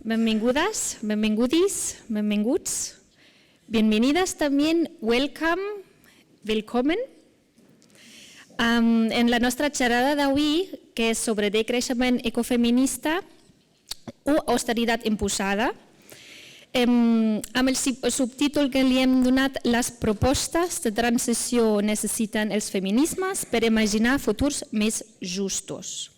benvingudas, benvingudis, benvinguts. Bienvenidas también, welcome, willkommen. En la nostra xerrada d'avui, que és sobre decreixement ecofeminista o austeritat imposada, amb el subtítol que li hem donat les propostes de transició necessiten els feminismes per imaginar futurs més justos.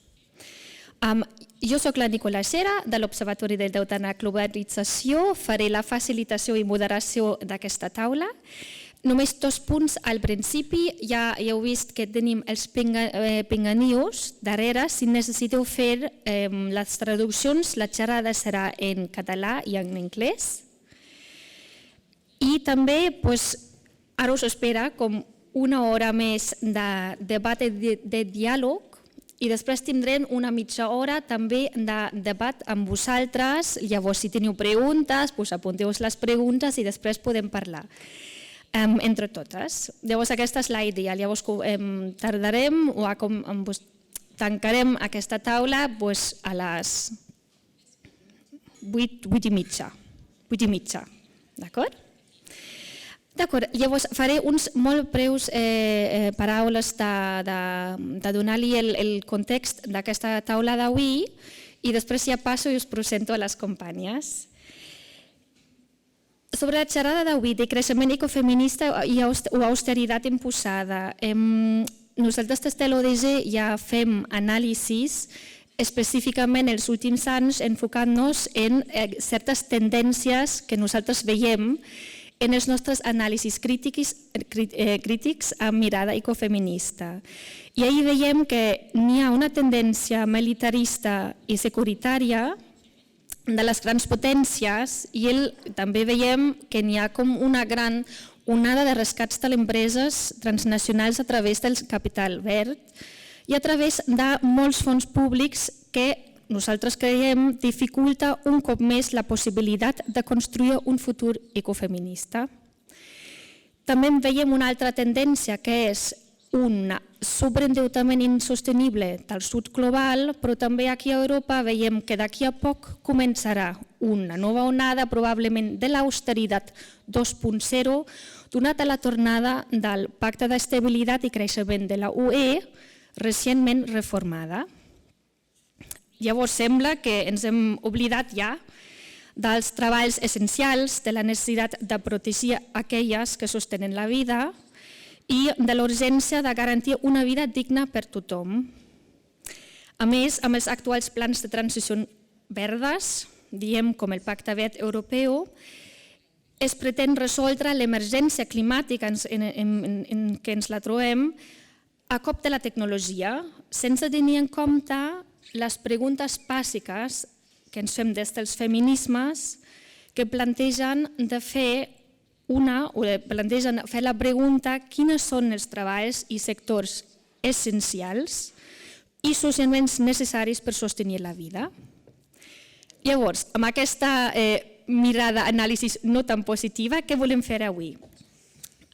Jo soc la Nicola Scherer, de l'Observatori del Deute en la Globalització. Faré la facilitació i moderació d'aquesta taula. Només 2 punts al principi. Ja heu vist que tenim els pinganius darrere. Si necessiteu fer les traduccions, la xerrada serà en català i en anglès. I també ara us espera com una hora més de debat i de diàleg. I després tindrem una mitja hora també de debat amb vosaltres. Llavors, si teniu preguntes, apunteu-vos les preguntes i després podem parlar entre totes. Llavors, aquesta és la idea. Llavors, tardarem o tancarem aquesta taula a les 8:30. D'acord? D'acord, llavors faré uns molt breus paraules de donar-li el context d'aquesta taula d'avui i després ja passo i us presento a les companyes. Sobre la xerrada d'avui, decreixement ecofeminista o austeritat imposada. Nosaltres des de l'ODG ja fem anàlisis específicament els últims anys enfocant-nos en certes tendències que nosaltres veiem en els nostres anàlisis crítics amb mirada ecofeminista. I ahir veiem que n'hi ha una tendència militarista i securitària de les grans potències i també veiem que n'hi ha com una gran onada de rescats de les empreses transnacionals a través del capital verd i a través de molts fons públics que nosaltres creiem dificulta un cop més la possibilitat de construir un futur ecofeminista. També veiem una altra tendència que és un sobreendeutament insostenible del sud global, però també aquí a Europa veiem que d'aquí a poc començarà una nova onada, probablement de l'austeritat 2.0, donat a la tornada del Pacte d'Estabilitat i Creixement de la UE, recentment reformada. Llavors sembla que ens hem oblidat ja dels treballs essencials, de la necessitat de protegir aquelles que sostenen la vida i de la urgència de garantir una vida digna per tothom. A més, amb els actuals plans de transició verdes, diem com el Pacte Verd Europeu, es pretén resoldre l'emergència climàtica en què ens la trobem a cop de la tecnologia, sense tenir en compte les preguntes bàsiques que ens fem des dels feminismes que plantegen fer la pregunta quins són els treballs i sectors essencials i socialment necessaris per sostenir la vida. Llavors, amb aquesta mirada, anàlisi no tan positiva, què volem fer avui?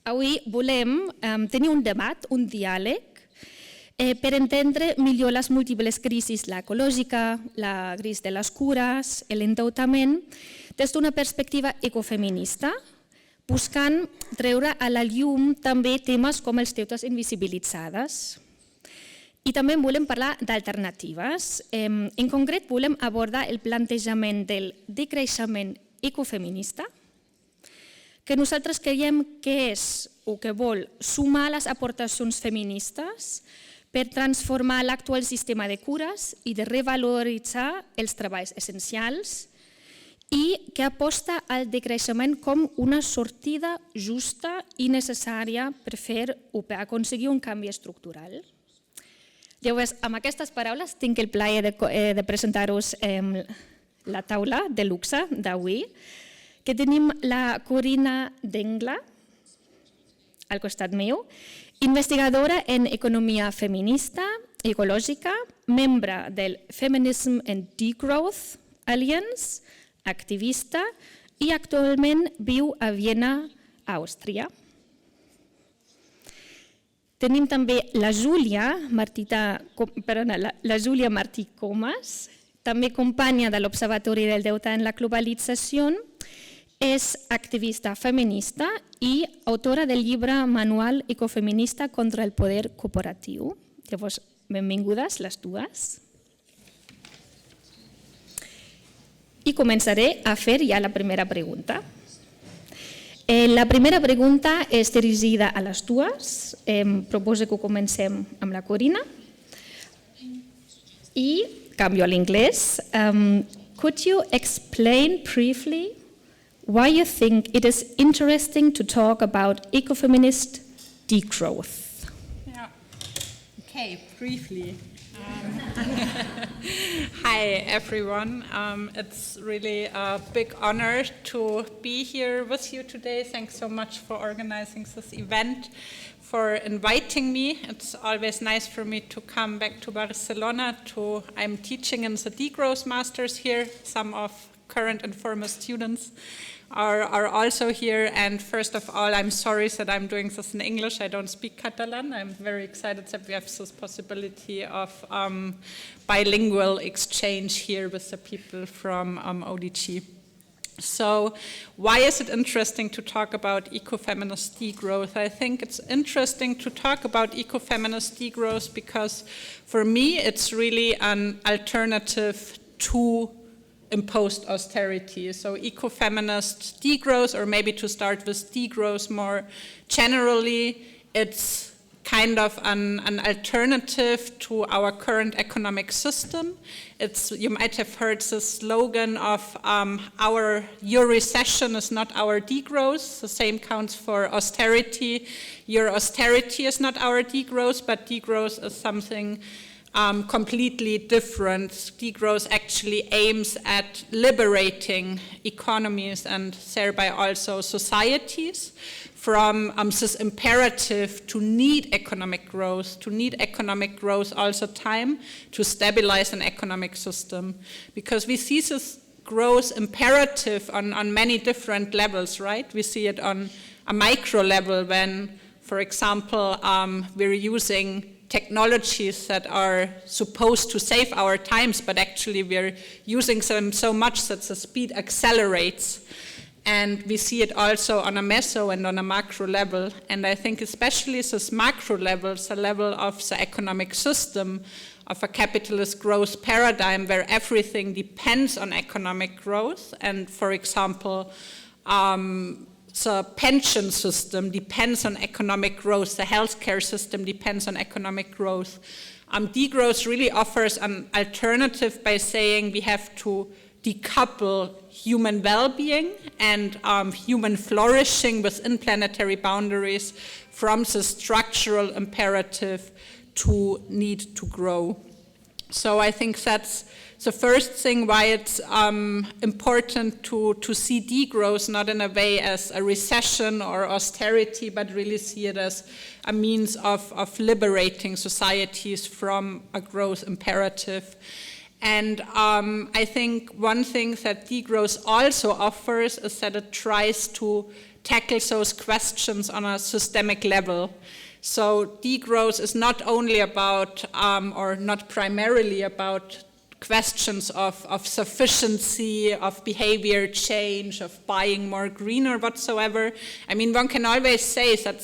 Avui volem tenir un debat, un diàleg, per entendre millor les múltiples crisis, l'ecològica, la crisi de les cures, l'endeutament, des d'una perspectiva ecofeminista, buscant treure a la llum també temes com els deutes invisibilitzades. I també volem parlar d'alternatives. En concret, volem abordar el plantejament del decreixement ecofeminista, que nosaltres creiem que és o que vol sumar les aportacions feministes per transformar l'actual sistema de cures i de revaloritzar els treballs essencials i que aposta al decreixement com una sortida justa i necessària per aconseguir un canvi estructural. Llavors, amb aquestes paraules tinc el plaer de presentar-vos la taula de luxe d'avui, que tenim la Corinna Dengler al costat meu, investigadora en economia feminista i ecològica, membre del Feminisms and Degrowth Alliance, activista i actualment viu a Viena, Àustria. Tenim també la Júlia Martí Comas, també companya de l'Observatori del Deute en la Globalització, és activista feminista i autora del llibre manual ecofeminista contra el poder corporatiu. Llavors, benvingudes les dues. I començaré a fer ja la primera pregunta. La primera pregunta és dirigida a les dues. Proposo que comencem amb la Corinna. I canvio a l'inglès. Could you explain briefly why you think it is interesting to talk about ecofeminist degrowth? Yeah. Okay, briefly. Hi everyone, it's really a big honor to be here with you today. Thanks so much for organizing this event, for inviting me. It's always nice for me to come back to Barcelona. I'm teaching in the Degrowth Masters here. Some of current and former students are also here, and first of all, I'm sorry that I'm doing this in English. I don't speak Catalan. I'm very excited that we have this possibility of bilingual exchange here with the people from ODG. So why is it interesting to talk about ecofeminist degrowth? I think it's interesting to talk about ecofeminist degrowth because for me it's really an alternative to imposed austerity. So ecofeminist degrowth, or maybe to start with degrowth more generally, it's kind of an alternative to our current economic system. You might have heard the slogan of your recession is not our degrowth. The same counts for austerity. Your austerity is not our degrowth, but degrowth is something completely different. Degrowth actually aims at liberating economies and thereby also societies from this imperative to need economic growth all the time to stabilize an economic system. Because we see this growth imperative on many different levels, right? We see it on a micro level when, for example, we're using technologies that are supposed to save our times, but actually we're using them so much that the speed accelerates. And we see it also on a meso and on a macro level. And I think especially this macro level, the level of the economic system, of a capitalist growth paradigm where everything depends on economic growth. And for example, the pension system depends on economic growth. The healthcare system depends on economic growth. Degrowth really offers an alternative by saying we have to decouple human well-being and human flourishing within planetary boundaries from the structural imperative to need to grow. So I think that's the first thing why it's important to see degrowth not in a way as a recession or austerity, but really see it as a means of liberating societies from a growth imperative. And I think one thing that degrowth also offers is that it tries to tackle those questions on a systemic level. So degrowth is not only about, or not primarily about, questions of sufficiency, of behavior change, of buying more green or whatsoever. I mean, one can always say that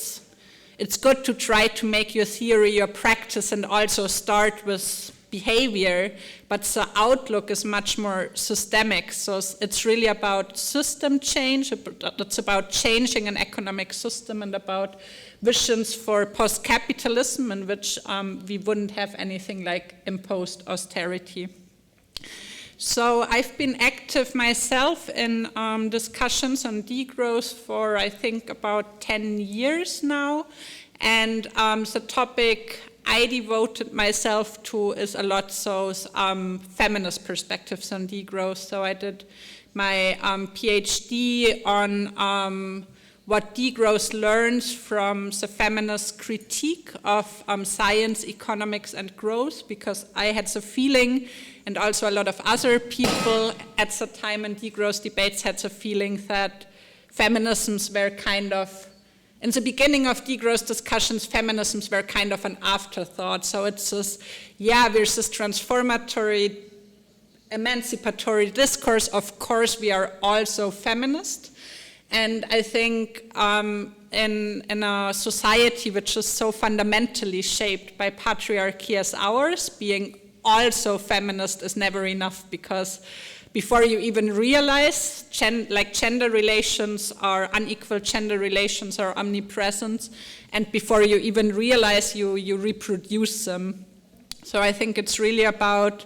it's good to try to make your theory your practice and also start with behavior, but the outlook is much more systemic. So it's really about system change, it's about changing an economic system and about visions for post-capitalism in which we wouldn't have anything like imposed austerity. So I've been active myself in discussions on degrowth for I think about 10 years now, and the topic I devoted myself to is a lot those feminist perspectives on degrowth. So I did my PhD on what degrowth learns from the feminist critique of science, economics, and growth, because I had the feeling, and also a lot of other people at the time in degrowth debates had the feeling that feminisms were kind of, in the beginning of degrowth discussions, feminisms were kind of an afterthought. So it's this, yeah, there's this transformatory emancipatory discourse, of course, we are also feminist. And I think in a society which is so fundamentally shaped by patriarchy as ours, being also feminist is never enough, because before you even realize, gender relations are unequal, gender relations are omnipresent, and before you even realize, you reproduce them. So I think it's really about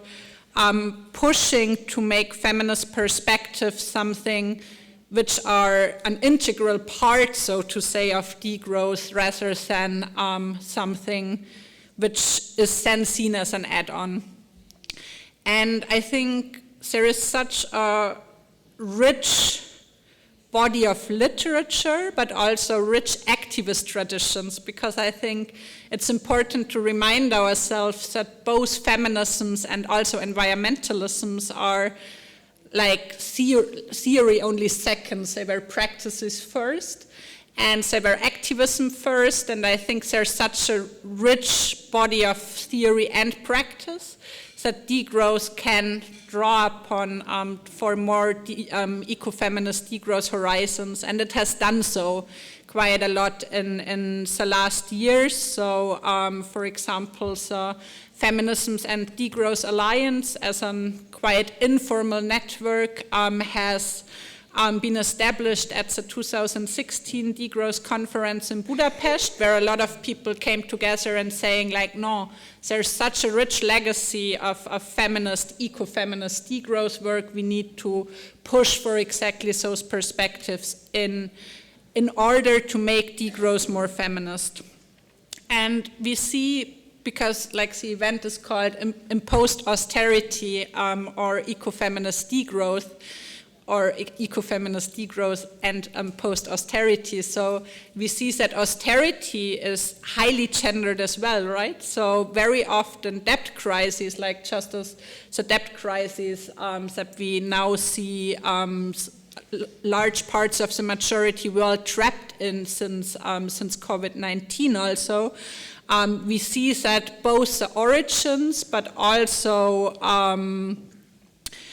pushing to make feminist perspectives something which are an integral part, so to say, of degrowth, rather than something which is then seen as an add-on. And I think there is such a rich body of literature, but also rich activist traditions, because I think it's important to remind ourselves that both feminisms and also environmentalisms are like theory only second. They were practices first, and they were activism first, and I think there's such a rich body of theory and practice that degrowth can draw upon for more ecofeminist degrowth horizons, and it has done so quite a lot in the last years. So, for example, the Feminisms and Degrowth Alliance, as a quite informal network, has been established at the 2016 Degrowth Conference in Budapest, where a lot of people came together and saying, like, no, there's such a rich legacy of feminist, eco-feminist degrowth work. We need to push for exactly those perspectives in order to make degrowth more feminist. And we see, because like the event is called Imposed Austerity or Ecofeminist Degrowth, or ecofeminist degrowth and post-austerity. So we see that austerity is highly gendered as well, right? So very often debt crises, like just as the debt crisis that we now see large parts of the majority world trapped in since COVID-19 also, we see that both the origins but also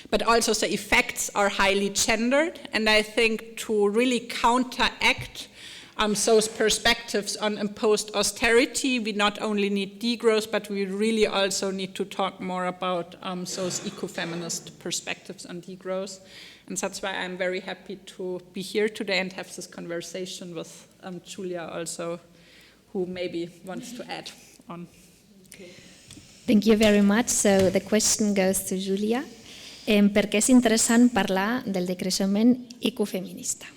the effects are highly gendered. And I think to really counteract those perspectives on imposed austerity, we not only need degrowth, but we really also need to talk more about those ecofeminist perspectives on degrowth. And that's why I'm very happy to be here today and have this conversation with Júlia also, who maybe wants to add on. Okay. Thank you very much. So the question goes to Júlia. Per què és interessant parlar del decreixement ecofeminista?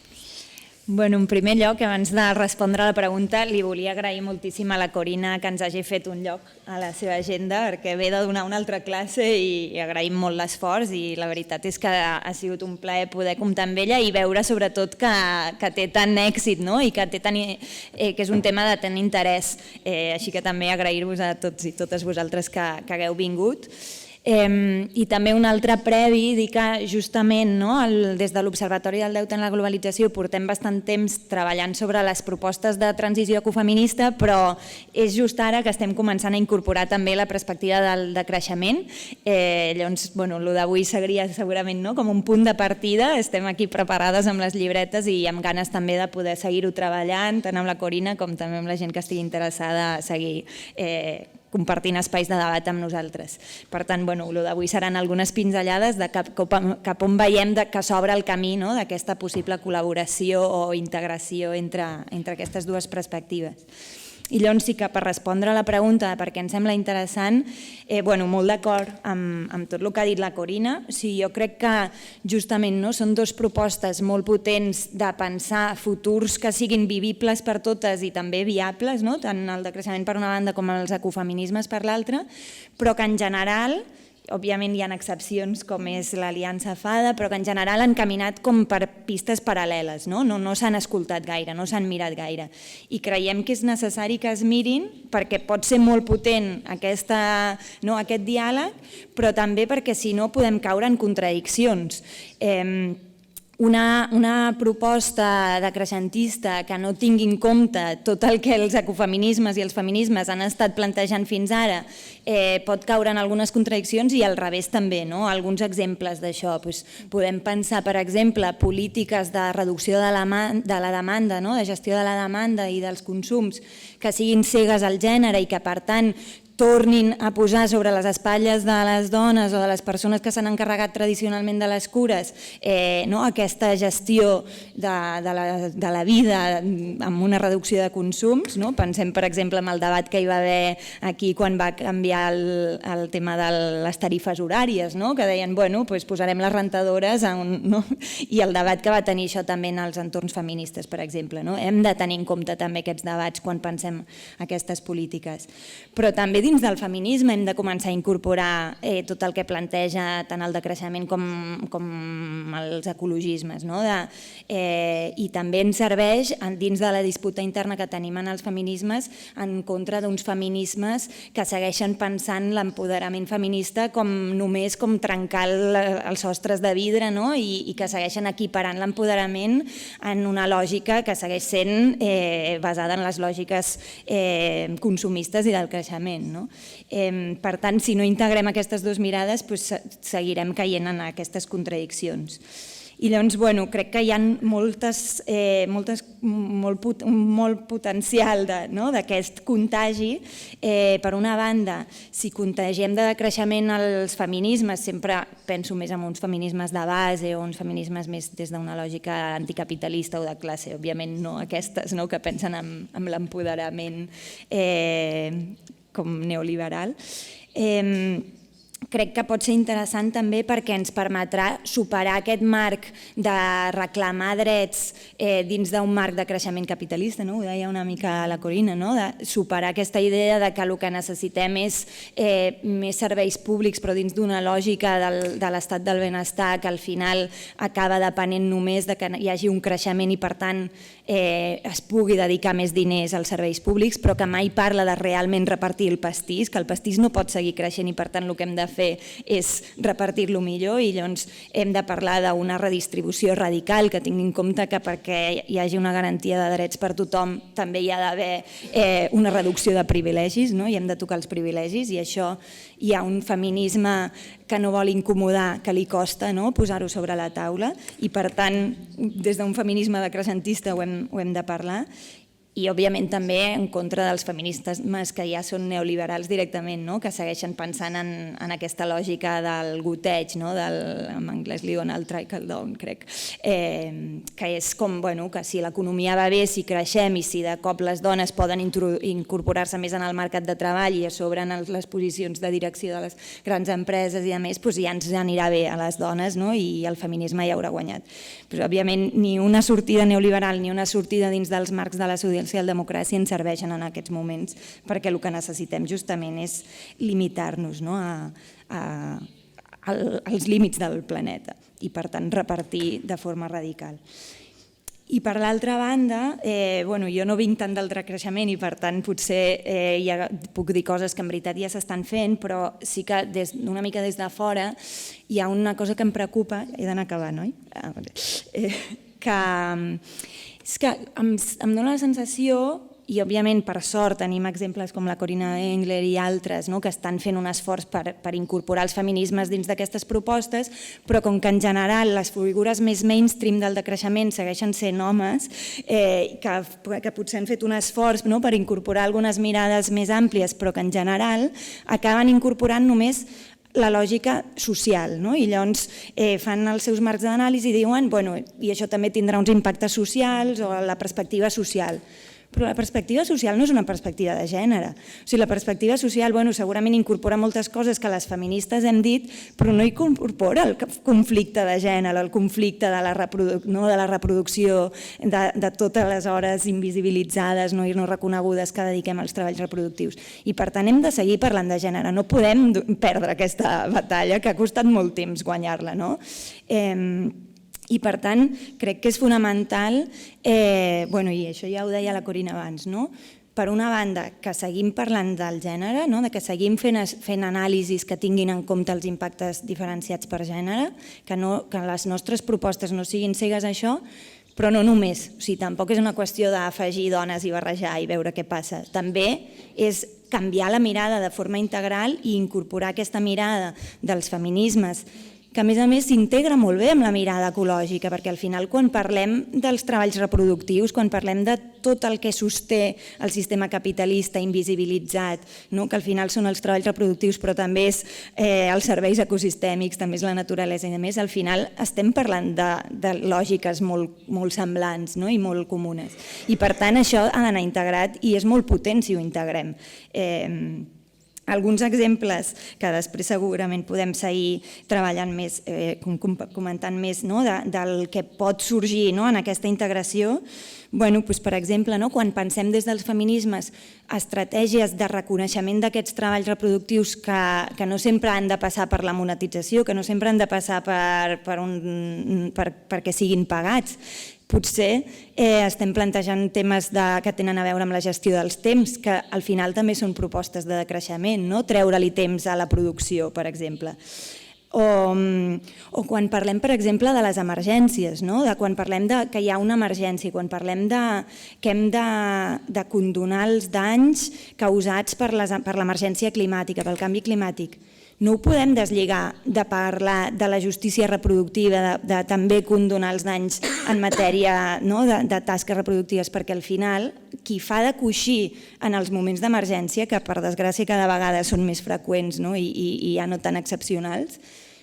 Bueno, en primer lloc, abans de respondre a la pregunta, li volia agrair moltíssim a la Corinna que ens hagi fet un lloc a la seva agenda, perquè ve de donar una altra classe i agraïm molt l'esforç, i la veritat és que ha sigut un plaer poder comptar amb ella i veure sobretot que té tant èxit, no? I que és un tema de tant interès. Així que també agrair-vos a tots i totes vosaltres que hagueu vingut. I també un altre previ, dir que justament des de l'Observatori del Deute en la Globalització portem bastant temps treballant sobre les propostes de transició ecofeminista, però és just ara que estem començant a incorporar també la perspectiva del decreixement. Llavors, el d'avui seria segurament com un punt de partida. Estem aquí preparades amb les llibretes i amb ganes també de poder seguir-ho treballant, tant amb la Corinna com també amb la gent que estigui interessada a seguir compartint espais de debat amb nosaltres. Per tant, el d'avui seran algunes pinzellades de cap on veiem que s'obre el camí d'aquesta possible col·laboració o integració entre aquestes dues perspectives. I llavors sí que per respondre a la pregunta de per què em sembla interessant, molt d'acord amb tot el que ha dit la Corinna. Jo crec que justament són dues propostes molt potents de pensar futurs que siguin vivibles per totes i també viables, tant el decreixement per una banda com els ecofeminismes per l'altra, però que en general, òbviament hi ha excepcions com és l'Aliança Fada, però que en general han caminat com per pistes paral·leles, no s'han escoltat gaire, no s'han mirat gaire. I creiem que és necessari que es mirin perquè pot ser molt potent aquest diàleg, però també perquè si no podem caure en contradiccions. una proposta decreixentista que no tingui en compte tot el que els ecofeminismes i els feminismes han estat plantejant fins ara pot caure en algunes contradiccions i al revés també. Alguns exemples d'això. Podem pensar, per exemple, polítiques de reducció de la demanda, de gestió de la demanda i dels consums que siguin cegues al gènere i que, per tant, tornin a posar sobre les espatlles de les dones o de les persones que s'han encarregat tradicionalment de les cures aquesta gestió de la vida amb una reducció de consums. Pensem, per exemple, en el debat que hi va haver aquí quan va canviar el tema de les tarifes horàries, que deien, bueno, posarem les rentadores, i el debat que va tenir això també en els entorns feministes, per exemple. Hem de tenir en compte també aquests debats quan pensem aquestes polítiques. Però també dins del feminisme hem de començar a incorporar tot el que planteja tant el decreixement com els ecologismes. I també ens serveix, dins de la disputa interna que tenim en els feminismes, en contra d'uns feminismes que segueixen pensant l'empoderament feminista només com trencar els sostres de vidre i que segueixen equiparant l'empoderament en una lògica que segueix sent basada en les lògiques consumistes i del creixement. Per tant, si no integrem aquestes dues mirades, seguirem caient en aquestes contradiccions. I llavors, crec que hi ha molt potencial d'aquest contagi. Per una banda, si contagiem de decreixement els feminismes, sempre penso més en uns feminismes de base o uns feminismes més des d'una lògica anticapitalista o de classe, òbviament no aquestes que pensen en l'empoderament com neoliberal. Crec que pot ser interessant també perquè ens permetrà superar aquest marc de reclamar drets dins d'un marc de creixement capitalista, ho deia una mica la Corinna, de superar aquesta idea de que el que necessitem és més serveis públics però dins d'una lògica de l'estat del benestar que al final acaba depenent només de que hi hagi un creixement i per tant es pugui dedicar més diners als serveis públics, però que mai parla de realment repartir el pastís, que el pastís no pot seguir creixent i per tant el que hem de fer és repartir-lo millor i llavors hem de parlar d'una redistribució radical que tingui en compte que perquè hi hagi una garantia de drets per tothom també hi ha d'haver una reducció de privilegis i hem de tocar els privilegis i això hi ha un feminisme que no vol incomodar, que li costa posar-ho sobre la taula i per tant des d'un feminisme decreixentista ho hem de parlar i òbviament també en contra dels feminismes que ja són neoliberals directament, que segueixen pensant en aquesta lògica del goteig, en anglès li diuen el trickle down, crec, que és com que si l'economia va bé, si creixem i si de cop les dones poden incorporar-se més en el mercat de treball i a sobre en les posicions de direcció de les grans empreses i a més, ja ens anirà bé a les dones i el feminisme ja haurà guanyat. Però òbviament ni una sortida neoliberal ni una sortida dins dels marcs de la socialdemocràcia ens serveixen en aquests moments perquè el que necessitem justament és limitar-nos als límits del planeta i per tant repartir de forma radical. I per l'altra banda, jo no vinc tant del decreixement i per tant potser ja puc dir coses que en veritat ja s'estan fent, però sí que una mica des de fora hi ha una cosa que em preocupa, he d'anar acabant, oi? És que em dóna la sensació, i òbviament per sort tenim exemples com la Corinna Dengler i altres que estan fent un esforç per incorporar els feminismes dins d'aquestes propostes, però com que en general les figures més mainstream del decreixement segueixen sent homes, que potser han fet un esforç per incorporar algunes mirades més àmplies, però que en general acaben incorporant només la lògica social i llavors fan els seus marcs d'anàlisi i diuen i això també tindrà uns impactes socials o la perspectiva social. Però la perspectiva social no és una perspectiva de gènere. O sigui, la perspectiva social segurament incorpora moltes coses que les feministes hem dit, però no incorpora el conflicte de gènere, el conflicte de la reproducció, de totes les hores invisibilitzades i no reconegudes que dediquem als treballs reproductius. I per tant hem de seguir parlant de gènere. No podem perdre aquesta batalla que ha costat molt temps guanyar-la. I per tant crec que és fonamental, i això ja ho deia la Corinna abans, per una banda, que seguim parlant del gènere, que seguim fent anàlisis que tinguin en compte els impactes diferenciats per gènere, que les nostres propostes no siguin cegues a això, però no només, o sigui, tampoc és una qüestió d'afegir dones i barrejar i veure què passa. També és canviar la mirada de forma integral i incorporar aquesta mirada dels feminismes, que a més s'integra molt bé amb la mirada ecològica, perquè al final quan parlem dels treballs reproductius, quan parlem de tot el que sosté el sistema capitalista invisibilitzat, que al final són els treballs reproductius però també és els serveis ecosistèmics, també és la naturalesa i a més, al final estem parlant de lògiques molt semblants i molt comunes. I per tant això ha d'anar integrat i és molt potent si ho integrem. Alguns exemples que després segurament podem seguir treballant més, comentant més del que pot sorgir en aquesta integració. Per exemple, quan pensem des dels feminismes estratègies de reconeixement d'aquests treballs reproductius que no sempre han de passar per la monetització, que no sempre han de passar perquè siguin pagats, potser estem plantejant temes que tenen a veure amb la gestió dels temps, que al final també són propostes de decreixement, treure-li temps a la producció, per exemple. O quan parlem, per exemple, de les emergències, quan parlem que hi ha una emergència, quan parlem que hem de condonar els danys causats per l'emergència climàtica, pel canvi climàtic. No ho podem deslligar de parlar de la justícia reproductiva, de també condonar els danys en matèria de tasques reproductives, perquè al final qui fa de coixí en els moments d'emergència, que per desgràcia cada vegada són més freqüents i ja no tan excepcionals,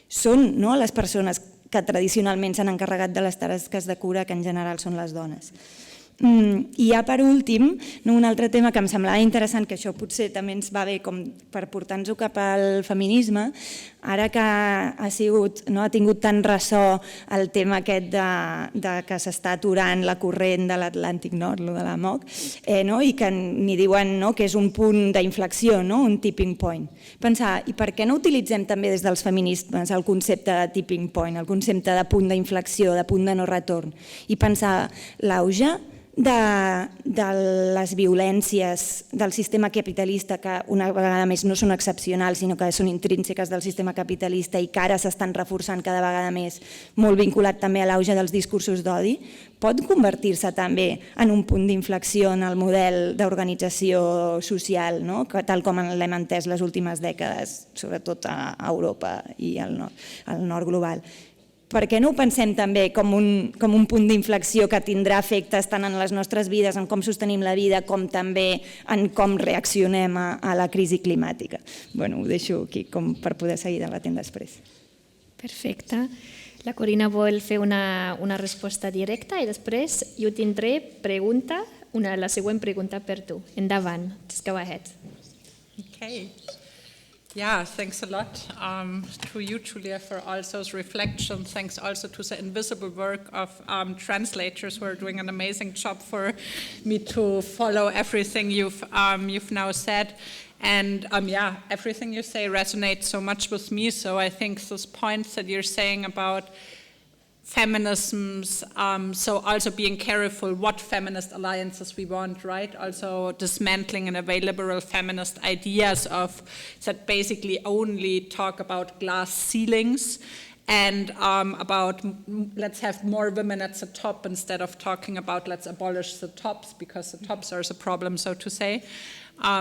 són les persones que tradicionalment s'han encarregat de les tasques de cura, que en general són les dones. I ja per últim, un altre tema que em semblava interessant, que això potser també ens va bé com per portar-nos-ho cap al feminisme, ara que ha tingut tant ressò el tema aquest que s'està aturant la corrent de l'Atlàntic Nord, de la MOC, i que n'hi diuen que és un punt d'inflexió, un tipping point. Pensar, i per què no utilitzem també des dels feminismes el concepte de tipping point, el concepte de punt d'inflexió, de punt de no retorn, i pensar l'auge de les violències del sistema capitalista, que una vegada més no són excepcionals, sinó que són intrínseques del sistema capitalista i que ara s'estan reforçant cada vegada més, molt vinculat també a l'auge dels discursos d'odi, pot convertir-se també en un punt d'inflexió en el model d'organització social, tal com l'hem entès les últimes dècades, sobretot a Europa i al nord global. Per què no ho pensem també com un punt d'inflexió que tindrà efectes tant en les nostres vides, en com sostenim la vida, com també en com reaccionem a la crisi climàtica? Ho deixo aquí com per poder seguir debatent després. Perfecte. La Corinna vol fer una resposta directa i després jo tindré la següent pregunta per tu. Endavant. Just go ahead. Okay. Yeah, thanks a lot to you, Júlia, for all those reflections. Thanks also to the invisible work of translators who are doing an amazing job for me to follow everything you've now said. And everything you say resonates so much with me. So I think those points that you're saying about feminisms, so also being careful what feminist alliances we want, right? Also dismantling neoliberal feminist ideas that basically only talk about glass ceilings and about let's have more women at the top instead of talking about let's abolish the tops, because the tops are the problem, so to say.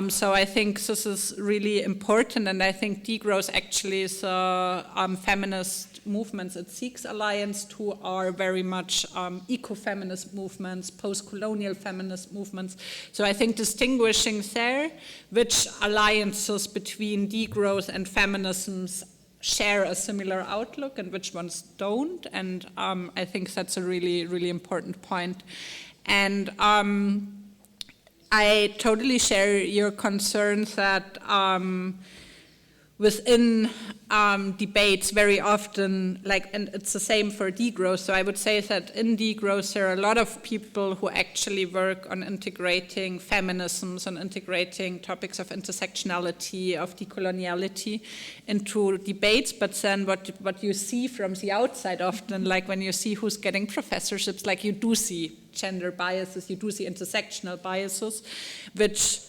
So I think this is really important, and I think degrowth actually is feminist movements. It seeks alliance to are very much eco-feminist movements, post-colonial feminist movements. So I think distinguishing there which alliances between degrowth and feminisms share a similar outlook and which ones don't, and I think that's a really, really important point. And I totally share your concerns that within debates very often, and it's the same for degrowth. So I would say that in degrowth there are a lot of people who actually work on integrating feminisms, on integrating topics of intersectionality, of decoloniality into debates. But then what you see from the outside often, like when you see who's getting professorships, like you do see gender biases, you do see intersectional biases, which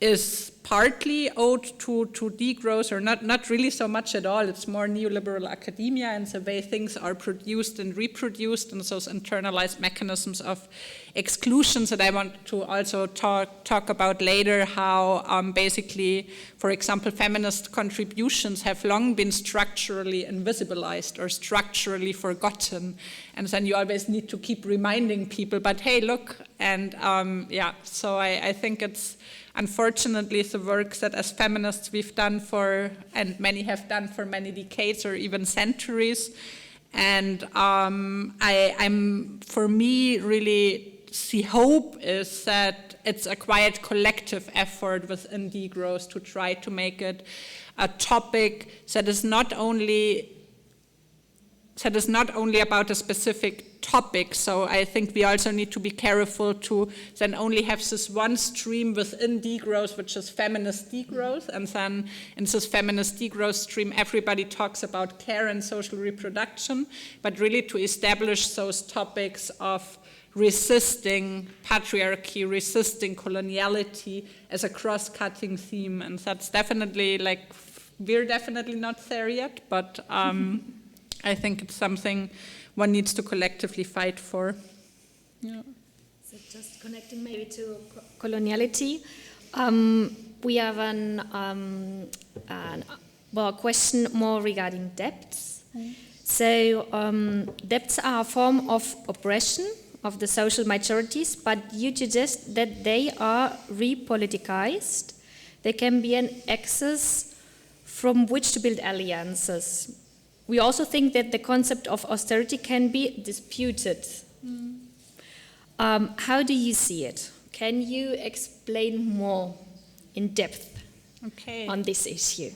is partly owed to degrowth, or not really so much at all. It's more neoliberal academia and the way things are produced and reproduced, and those internalized mechanisms of exclusions that I want to also talk about later, how basically, for example, feminist contributions have long been structurally invisibilized or structurally forgotten. And then you always need to keep reminding people, but hey, look, and so I think it's unfortunately the work that as feminists we've done and many have done for many decades or even centuries. And for me, really, the hope is that it's a quite collective effort within degrowth to try to make it a topic that is not only about a specific topic. So I think we also need to be careful to then only have this one stream within degrowth, which is feminist degrowth, and then in this feminist degrowth stream everybody talks about care and social reproduction, but really to establish those topics of resisting patriarchy, resisting coloniality as a cross-cutting theme. And that's definitely, we're definitely not there yet, but I think it's something one needs to collectively fight for. Yeah. So just connecting maybe to coloniality, we have a question more regarding debts. So debts are a form of oppression of the social majorities, but you suggest that they are repoliticized. They can be an axis from which to build alliances. We also think that the concept of austerity can be disputed. How do you see it? Can you explain more in depth on this issue?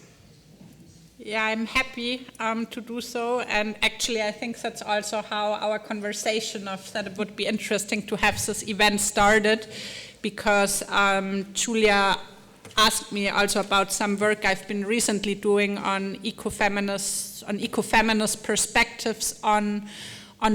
Yeah, I'm happy to do so, and actually I think that's also how our conversation that it would be interesting to have this event started, because Júlia asked me also about some work I've been recently doing on ecofeminist perspectives on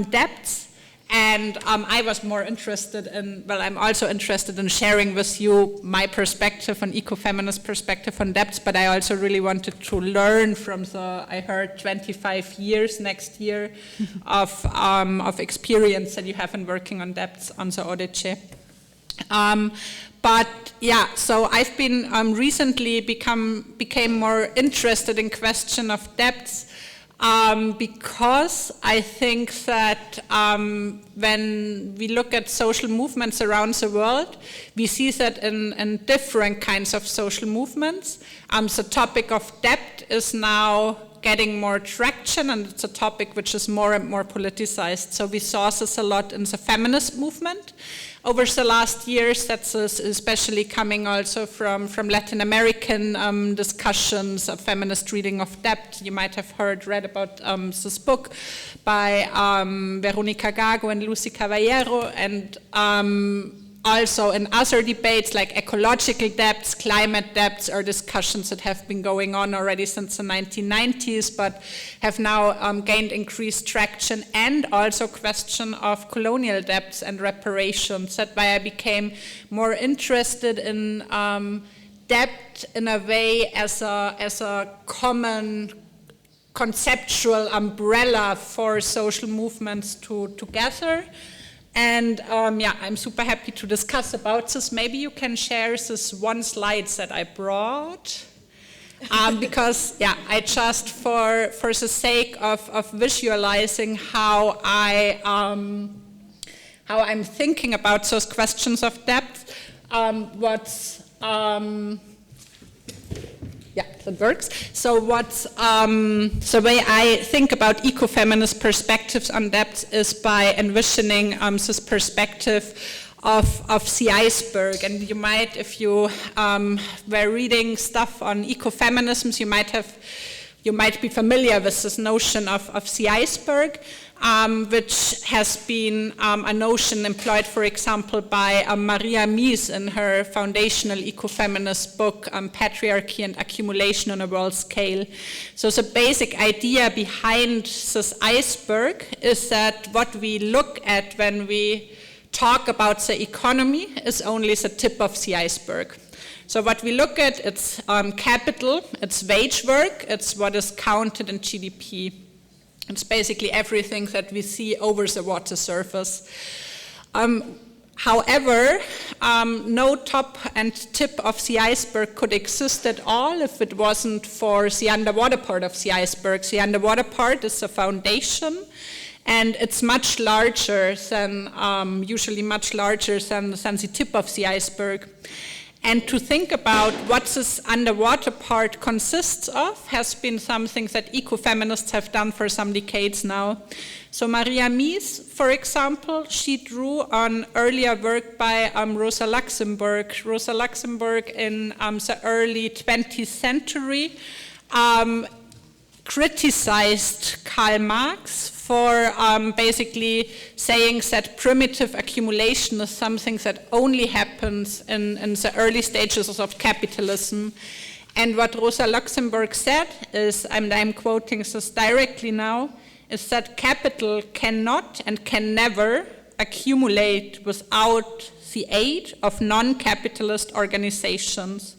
debts. And I was more interested I'm also interested in sharing with you my perspective, an ecofeminist perspective on debts, but I also really wanted to learn from I heard 25 years next year of experience that you have in working on debts on the ODC. But yeah, so I've been recently became more interested in question of debts because I think that when we look at social movements around the world, we see that in different kinds of social movements, the topic of debt is now getting more traction, and it's a topic which is more and more politicized. So we saw this a lot in the feminist movement over the last years. That's especially coming also from Latin American discussions of feminist reading of debt. You might have read about this book by Veronica Gago and Lucy Caballero, and also in other debates like ecological debts, climate debts, are discussions that have been going on already since the 1990s, but have now gained increased traction, and also question of colonial debts and reparations. That's why I became more interested in debt in a way as a common conceptual umbrella for social movements to gather. And I'm super happy to discuss about this. Maybe you can share this one slide that I brought, because I just for the sake of visualizing how I'm thinking about those questions of depth. That works. So the way I think about ecofeminist perspectives on debts is by envisioning this perspective of the iceberg. And you might, if you were reading stuff on ecofeminisms, you might be familiar with this notion of the iceberg, which has been a notion employed, for example, by Maria Mies in her foundational ecofeminist book, Patriarchy and Accumulation on a World Scale. So the basic idea behind this iceberg is that what we look at when we talk about the economy is only the tip of the iceberg. So what we look at, it's capital, it's wage work, it's what is counted in GDP. It's basically everything that we see over the water surface. However, no top and tip of the iceberg could exist at all if it wasn't for the underwater part of the iceberg. The underwater part is the foundation, and it's much larger than, usually much larger than the tip of the iceberg. And to think about what this underwater part consists of has been something that ecofeminists have done for some decades now. So Maria Mies, for example, she drew on earlier work by Rosa Luxemburg. Rosa Luxemburg in the early 20th century criticized Karl Marx for basically saying that primitive accumulation is something that only happens in the early stages of capitalism. And what Rosa Luxemburg said is, and I'm quoting this directly now, is that capital cannot and can never accumulate without the aid of non-capitalist organizations.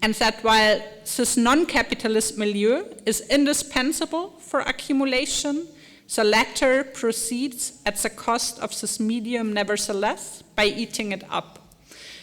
And that while this non-capitalist milieu is indispensable for accumulation, the latter proceeds at the cost of this medium nevertheless by eating it up.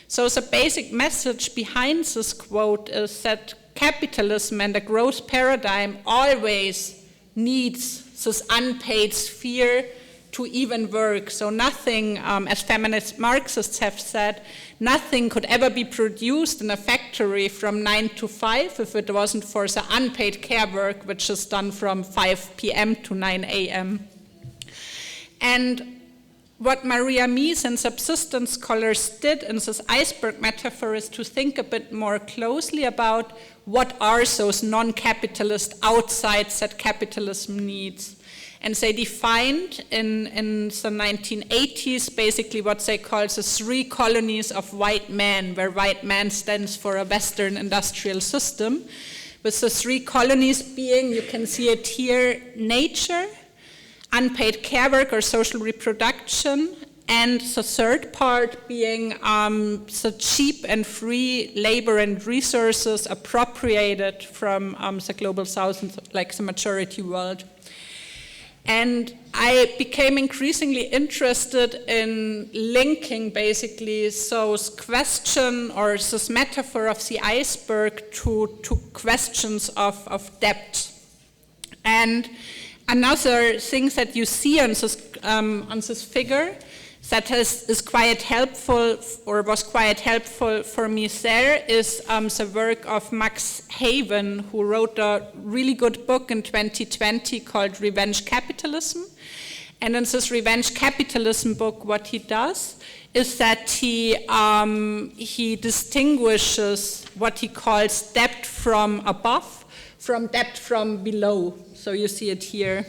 So the basic message behind this quote is that capitalism and the growth paradigm always needs this unpaid sphere to even work. So nothing, as feminist Marxists have said, nothing could ever be produced in a factory from 9 to 5 if it wasn't for the unpaid care work, which is done from 5 p.m. to 9 a.m. And what Maria Mies and subsistence scholars did in this iceberg metaphor is to think a bit more closely about what are those non-capitalist outsides that capitalism needs. And they defined in the 1980s basically what they call the 3 colonies of white man, where white man stands for a Western industrial system, with the 3 colonies being, you can see it here, nature, unpaid care work or social reproduction, and the third part being the cheap and free labor and resources appropriated from the global south, like the majority world. And I became increasingly interested in linking basically those question or this metaphor of the iceberg to questions of debt. And another thing that you see on this figure that is quite helpful, or was quite helpful for me there, is the work of Max Haven, who wrote a really good book in 2020 called Revenge Capitalism. And in this Revenge Capitalism book, what he does is that he distinguishes what he calls debt from above from debt from below. So you see it here.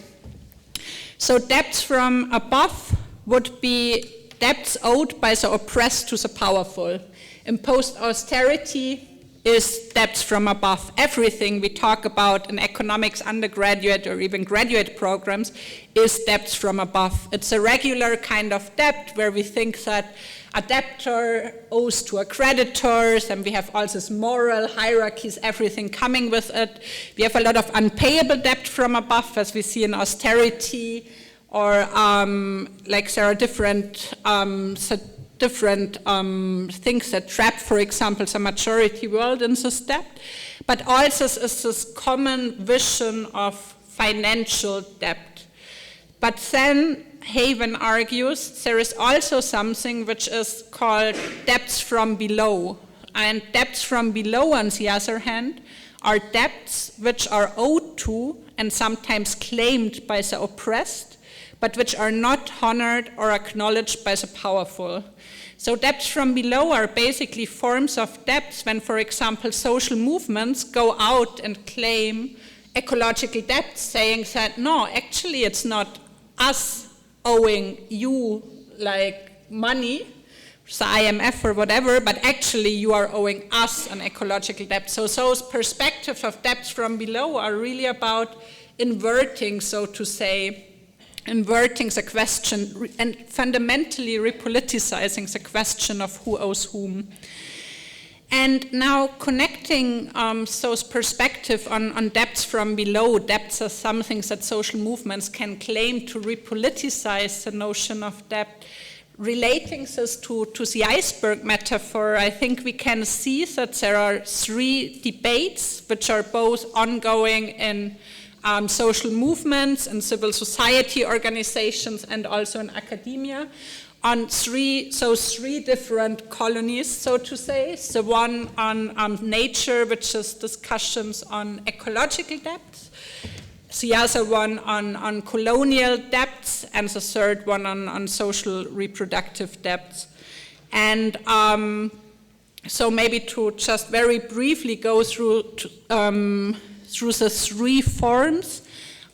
So debts from above would be debts owed by the oppressed to the powerful. Imposed austerity is debts from above. Everything we talk about in economics undergraduate or even graduate programs is debts from above. It's a regular kind of debt where we think that a debtor owes to a creditor, and we have all these moral hierarchies, everything coming with it. We have a lot of unpayable debt from above, as we see in austerity, or like there are different things that trap, for example, the majority world in this debt. But also is this common vision of financial debt. But then Haven argues there is also something which is called debts from below. And debts from below, on the other hand, are debts which are owed to and sometimes claimed by the oppressed, but which are not honored or acknowledged by the powerful. So debts from below are basically forms of debts when, for example, social movements go out and claim ecological debts, saying that, no, actually it's not us owing you like money, the IMF or whatever, but actually you are owing us an ecological debt. So those perspectives of debts from below are really about inverting, so to say, inverting the question and fundamentally repoliticizing the question of who owes whom. And now connecting those perspectives on debts from below, debts are something that social movements can claim to repoliticize the notion of debt. Relating this to the iceberg metaphor, I think we can see that there are three debates which are both ongoing in social movements and civil society organizations and also in academia on three different colonies, so to say. The one on nature, which is discussions on ecological debts, the other one on colonial debts, and the third one on social reproductive debts. And so maybe to just very briefly go through the three forms.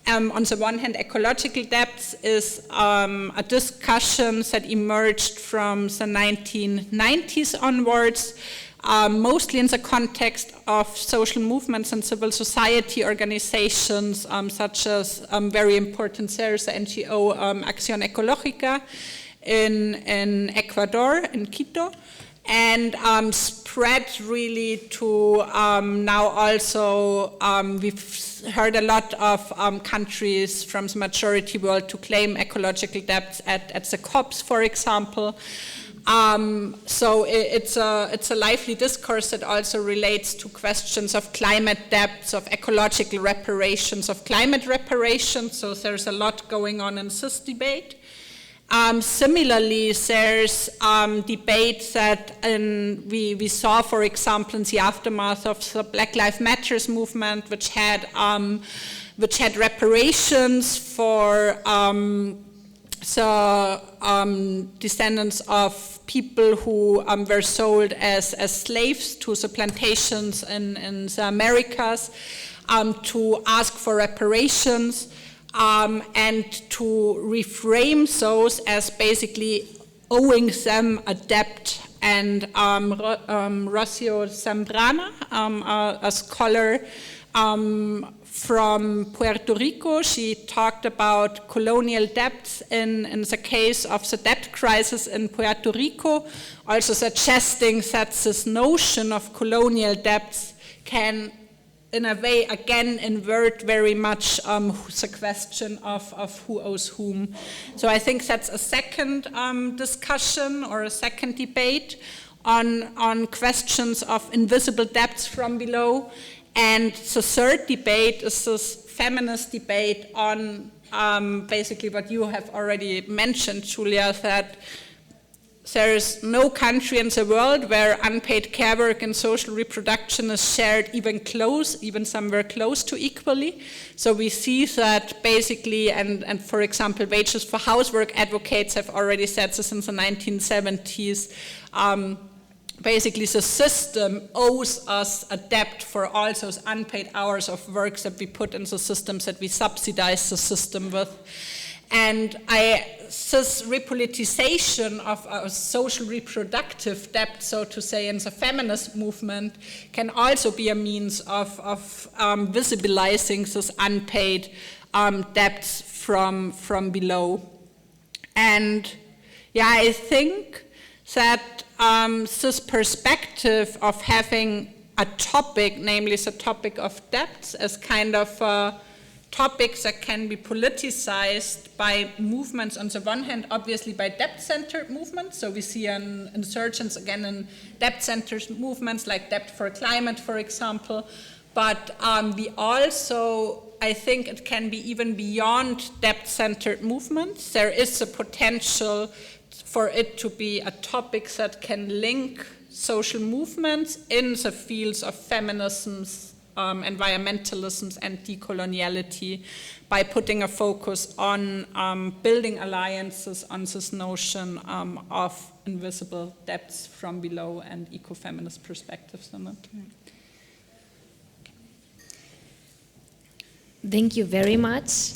On the one hand, ecological debts is a discussion that emerged from the 1990s onwards, mostly in the context of social movements and civil society organizations, such as very important there is the NGO Acción Ecológica in Ecuador, in Quito, and spread really to now also, we've heard a lot of countries from the majority world to claim ecological debts at the COPs, for example. So it's a lively discourse that also relates to questions of climate debts, of ecological reparations, of climate reparations. So there's a lot going on in this debate. Similarly, there's debates that we saw, for example, in the aftermath of the Black Lives Matter movement, which had reparations for the descendants of people who were sold as slaves to the plantations in the Americas, to ask for reparations. And to reframe those as basically owing them a debt. And Rocio Zambrana, a scholar from Puerto Rico, she talked about colonial debts in the case of the debt crisis in Puerto Rico, also suggesting that this notion of colonial debts can in a way, again, invert very much the question of who owes whom. So I think that's a second discussion or a second debate on questions of invisible debts from below. And the third debate is this feminist debate on basically what you have already mentioned, Julia, that there is no country in the world where unpaid care work and social reproduction is shared even somewhere close to equally. So we see that basically, and for example, wages for housework advocates have already said this in the 1970s, basically the system owes us a debt for all those unpaid hours of work that we put in the systems that we subsidize the system with. And this repoliticization of a social reproductive debt, so to say, in the feminist movement can also be a means of visibilizing this unpaid debts from below. And yeah, I think that this perspective of having a topic, namely the topic of debts, as kind of topics that can be politicized by movements, on the one hand, obviously by debt-centered movements. So we see an insurgence again in debt-centered movements like Debt for Climate, for example. But we also, I think it can be even beyond debt-centered movements. There is a potential for it to be a topic that can link social movements in the fields of feminisms, environmentalisms and decoloniality, by putting a focus on building alliances on this notion of invisible depths from below and ecofeminist perspectives on it. Thank you very much.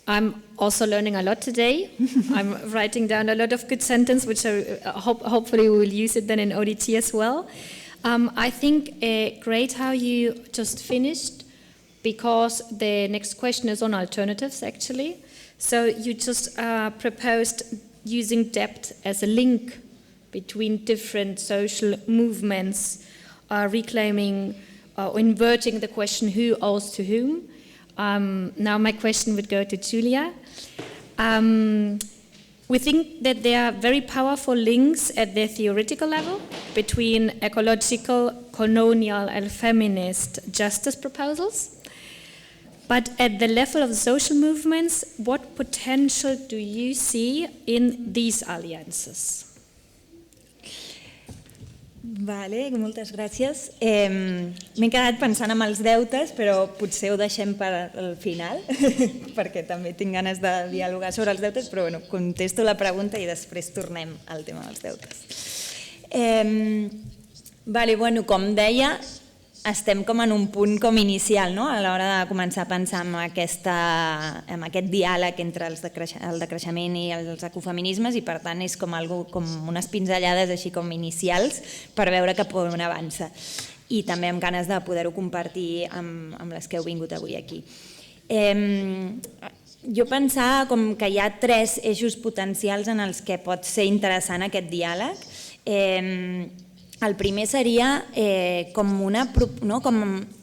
I'm also learning a lot today. I'm writing down a lot of good sentences, which hopefully we will use it then in ODT as well. I think great how you just finished, because the next question is on alternatives, actually. So you just proposed using depth as a link between different social movements, reclaiming or inverting the question who owes to whom. Now my question would go to Júlia. We think that there are very powerful links at the theoretical level between ecological, colonial and feminist justice proposals. But at the level of social movements, what potential do you see in these alliances? Vale, moltes gràcies. M'he quedat pensant en els deutes, però potser ho deixem per al final, perquè també tinc ganes de dialogar sobre els deutes, però bueno, contesto la pregunta i després tornem al tema dels deutes. Vale, bueno, com deia, estem com en un punt com inicial, no? A l'hora de començar a pensar en aquest diàleg entre el decreixement i els ecofeminismes, i per tant és com unes pinzellades així com inicials per veure cap on avança, i també amb ganes de poder-ho compartir amb les que heu vingut avui aquí. Jo pensava com que hi ha 3 eixos potencials en els que pot ser interessant aquest diàleg. El primer seria com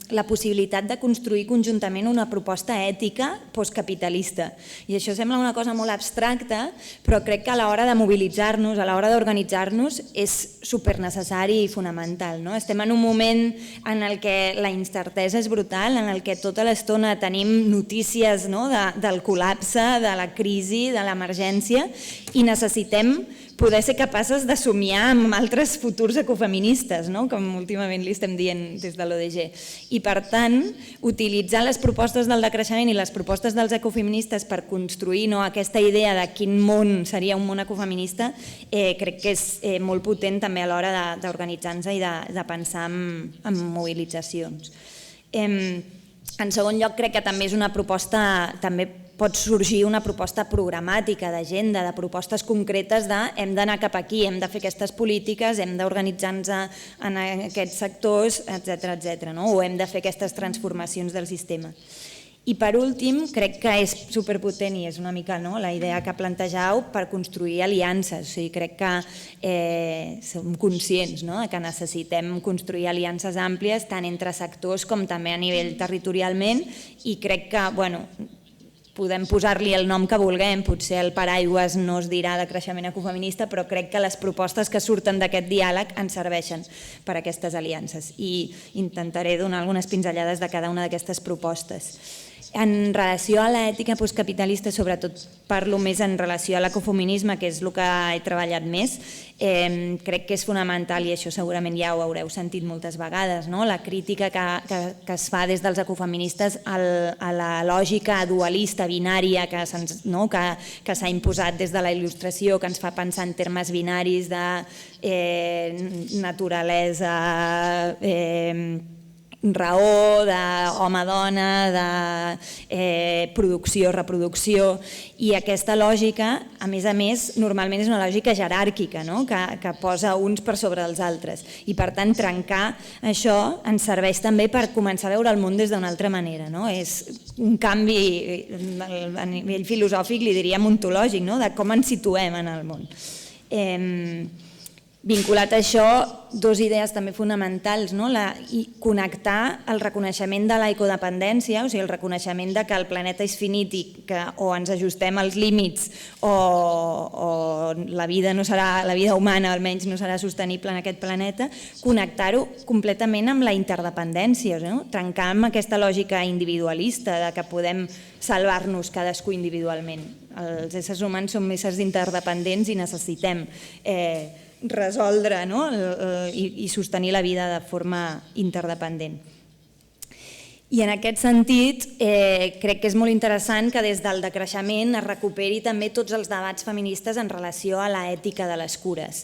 la possibilitat de construir conjuntament una proposta ètica postcapitalista. I això sembla una cosa molt abstracta, però crec que a l'hora de mobilitzar-nos, a l'hora d'organitzar-nos, és supernecessari i fonamental. Estem en un moment en el que la incertesa és brutal, en el que tota l'estona tenim notícies del col·lapse, de la crisi, de l'emergència, i necessitem poder ser capaces de somiar amb altres futurs ecofeministes, com últimament li estem dient des de l'ODG. I per tant, utilitzar les propostes del decreixement i les propostes dels ecofeministes per construir aquesta idea de quin món seria un món ecofeminista, crec que és molt potent també a l'hora d'organitzar-nos i de pensar en mobilitzacions. En segon lloc, crec que també és una proposta, també pot sorgir una proposta programàtica d'agenda, de propostes concretes de hem d'anar cap aquí, hem de fer aquestes polítiques, hem d'organitzar-nos en aquests sectors, etc. O hem de fer aquestes transformacions del sistema. I per últim, crec que és superpotent i és una mica la idea que plantejau per construir aliances. O sigui, crec que som conscients que necessitem construir aliances àmplies tant entre sectors com també a nivell territorialment, i crec que, podem posar-li el nom que vulguem, potser el paraigües no es dirà decreixement ecofeminista, però crec que les propostes que surten d'aquest diàleg ens serveixen per a aquestes aliances, i intentaré donar algunes pinzellades de cada una d'aquestes propostes. En relació a l'ètica postcapitalista, sobretot parlo més en relació a l'ecofeminisme, que és el que he treballat més, crec que és fonamental, i això segurament ja ho haureu sentit moltes vegades, la crítica que es fa des dels ecofeministes a la lògica dualista, binària, que s'ha imposat des de la il·lustració, que ens fa pensar en termes binaris de naturalesa, raó, d'home-dona, de producció, reproducció, i aquesta lògica, a més, normalment és una lògica jeràrquica, que posa uns per sobre els altres, i per tant trencar això ens serveix també per començar a veure el món des d'una altra manera. És un canvi a nivell filosòfic, li diríem ontològic, de com ens situem en el món. Vinculat a això, 2 idees també fonamentals, connectar el reconeixement de la ecodependència, o sigui, el reconeixement que el planeta és finit i que o ens ajustem als límits o la vida humana almenys no serà sostenible en aquest planeta, connectar-ho completament amb la interdependència, trencar amb aquesta lògica individualista de que podem salvar-nos cadascú individualment. Els éssers humans som éssers interdependents i necessitem resoldre i sostenir la vida de forma interdependent. I en aquest sentit crec que és molt interessant que des del decreixement es recuperi també tots els debats feministes en relació a l'ètica de les cures,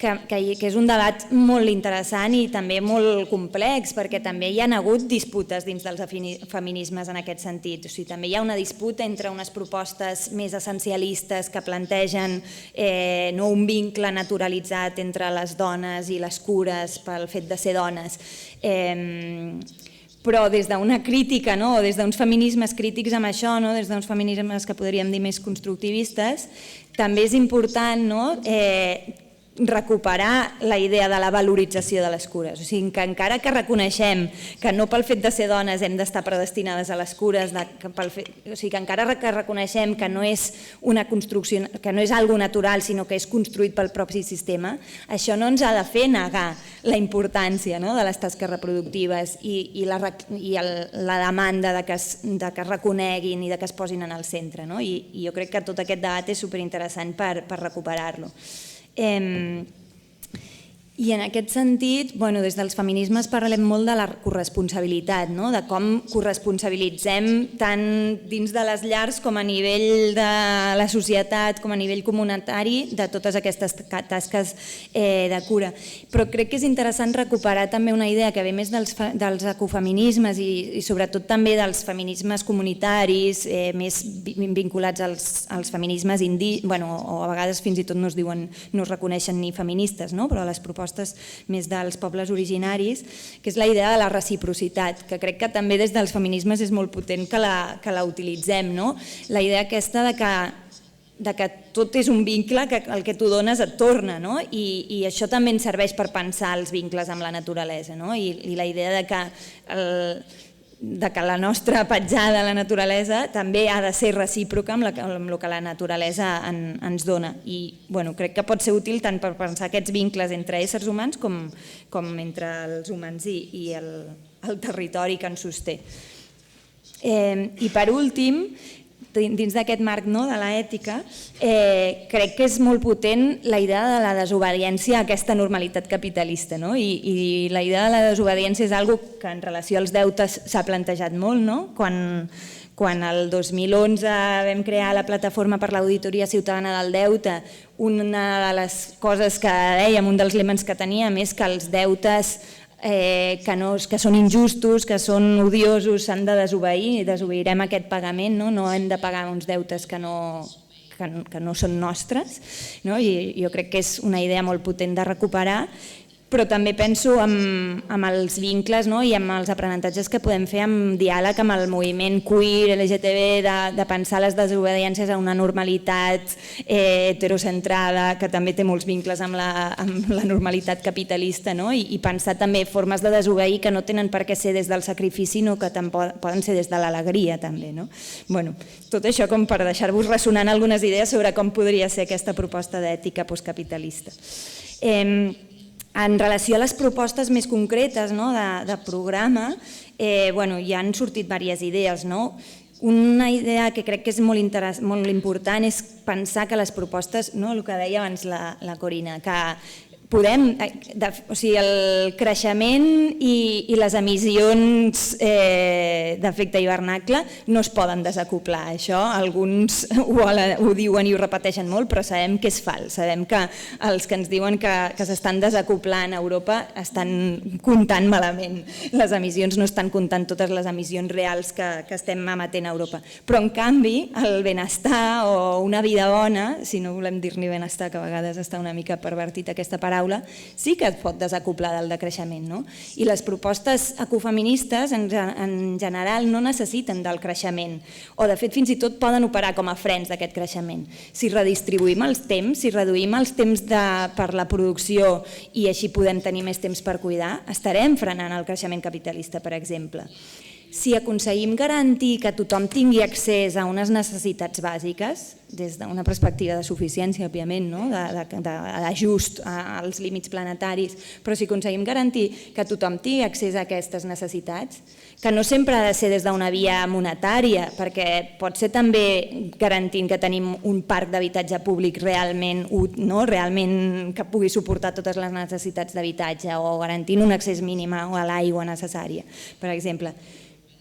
que és un debat molt interessant i també molt complex, perquè també hi ha hagut disputes dins dels feminismes en aquest sentit. O sigui, també hi ha una disputa entre unes propostes més essencialistes que plantegen un vincle naturalitzat entre les dones i les cures pel fet de ser dones, però des d'una crítica, o des d'uns feminismes crítics amb això, des d'uns feminismes que podríem dir més constructivistes, també és important recuperar la idea de la valorització de les cures. O sigui, que encara que reconeixem que no pel fet de ser dones hem d'estar predestinades a les cures, o sigui, que encara que reconeixem que no és una construcció, que no és algo natural, sinó que és construït pel propi sistema, això no ens ha de fer negar la importància de les tasques reproductives i la demanda de que es reconeguin i de que es posin en el centre. I jo crec que tot aquest debat és superinteressant per recuperar-lo. I en aquest sentit, des dels feminismes parlem molt de la corresponsabilitat, de com corresponsabilitzem tant dins de les llars com a nivell de la societat, com a nivell comunitari, de totes aquestes tasques de cura. Però crec que és interessant recuperar també una idea que ve més dels ecofeminismes i sobretot també dels feminismes comunitaris, més vinculats als feminismes o a vegades fins i tot no es reconeixen ni feministes, però les propostes més dels pobles originaris, que és la idea de la reciprocitat, que crec que també des dels feminismes és molt potent que la utilitzem. La idea aquesta de que tot és un vincle, que el que tu dones et torna, i això també ens serveix per pensar els vincles amb la naturalesa, i la idea de que la nostra petjada a la naturalesa també ha de ser recíproca amb el que la naturalesa ens dona. I crec que pot ser útil tant per pensar aquests vincles entre éssers humans com entre els humans i el territori que ens sosté. I per últim, dins d'aquest marc de l'ètica, crec que és molt potent la idea de la desobediència a aquesta normalitat capitalista. I la idea de la desobediència és una cosa que en relació als deutes s'ha plantejat molt. Quan el 2011 vam crear la plataforma per l'auditoria ciutadana del deute, una de les coses que dèiem, un dels lemmes que teníem, és que els deutes que són injustos, que són odiosos, s'han de desobeir, desobeirem aquest pagament, no hem de pagar uns deutes que no són nostres. Jo crec que és una idea molt potent de recuperar, però també penso en els vincles i en els aprenentatges que podem fer en diàleg amb el moviment queer, LGTB, de pensar les desobediències a una normalitat heterocentrada, que també té molts vincles amb la normalitat capitalista, i pensar també formes de desobeir que no tenen per què ser des del sacrifici, sinó que poden ser des de l'alegria també. Tot això com per deixar-vos ressonant algunes idees sobre com podria ser aquesta proposta d'ètica postcapitalista. En relació a les propostes més concretes de programa, ja han sortit diverses idees. Una idea que crec que és molt important és pensar que les propostes, el que deia abans la Corinna, que el creixement i les emissions d'efecte hivernacle no es poden desacoplar. Això alguns ho diuen i ho repeteixen molt, però sabem que és fals. Sabem que els que ens diuen que s'estan desacoplant a Europa estan comptant malament. Les emissions no estan comptant totes les emissions reals que estem emetent a Europa. Però, en canvi, el benestar o una vida bona, si no volem dir-ne benestar, que a vegades està una mica pervertit aquesta paraula, sí que es pot desacoplar del decreixement. I les propostes ecofeministes en general no necessiten del creixement, o de fet fins i tot poden operar com a frens d'aquest creixement. Si redistribuïm els temps, si reduïm els temps per la producció i així podem tenir més temps per cuidar, estarem frenant el creixement capitalista, per exemple. Si aconseguim garantir que tothom tingui accés a unes necessitats bàsiques, des d'una perspectiva de suficiència, òbviament, d'ajust als límits planetaris, però si aconseguim garantir que tothom tingui accés a aquestes necessitats, que no sempre ha de ser des d'una via monetària, perquè pot ser també garantint que tenim un parc d'habitatge públic realment que pugui suportar totes les necessitats d'habitatge, o garantint un accés mínim a l'aigua necessària, per exemple.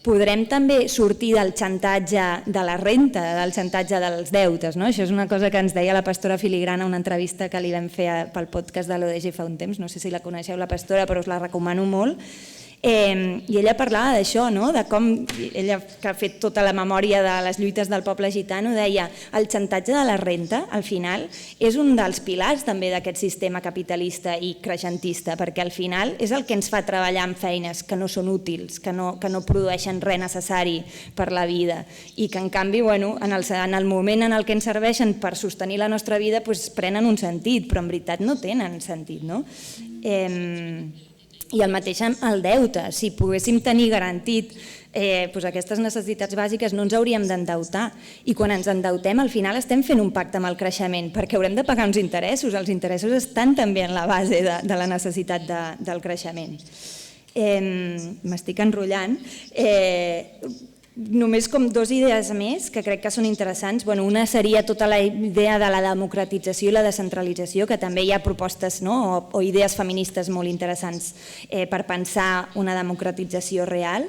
podrem també sortir del xantatge de la renta, del xantatge dels deutes. Això és una cosa que ens deia la pastora Filigrana en una entrevista que li vam fer pel podcast de l'ODG fa un temps, no sé si la coneixeu la pastora, però us la recomano molt. I ella parlava d'això, de com ella, que ha fet tota la memòria de les lluites del poble gitano, deia el xantatge de la renta, al final, és un dels pilars també d'aquest sistema capitalista i creixentista, perquè al final és el que ens fa treballar en feines que no són útils, que no produeixen res necessari per la vida i que en canvi en el moment en el que ens serveixen per sostenir la nostra vida prenen un sentit, però en veritat no tenen sentit. I el mateix amb el deute, si poguéssim tenir garantit aquestes necessitats bàsiques no ens hauríem d'endeutar i quan ens endeutem al final estem fent un pacte amb el creixement perquè haurem de pagar uns interessos, els interessos estan també en la base de la necessitat del creixement. M'estic enrotllant. Només com 2 idees més que crec que són interessants. Una seria tota la idea de la democratització i la descentralització, que també hi ha propostes o idees feministes molt interessants per pensar una democratització real.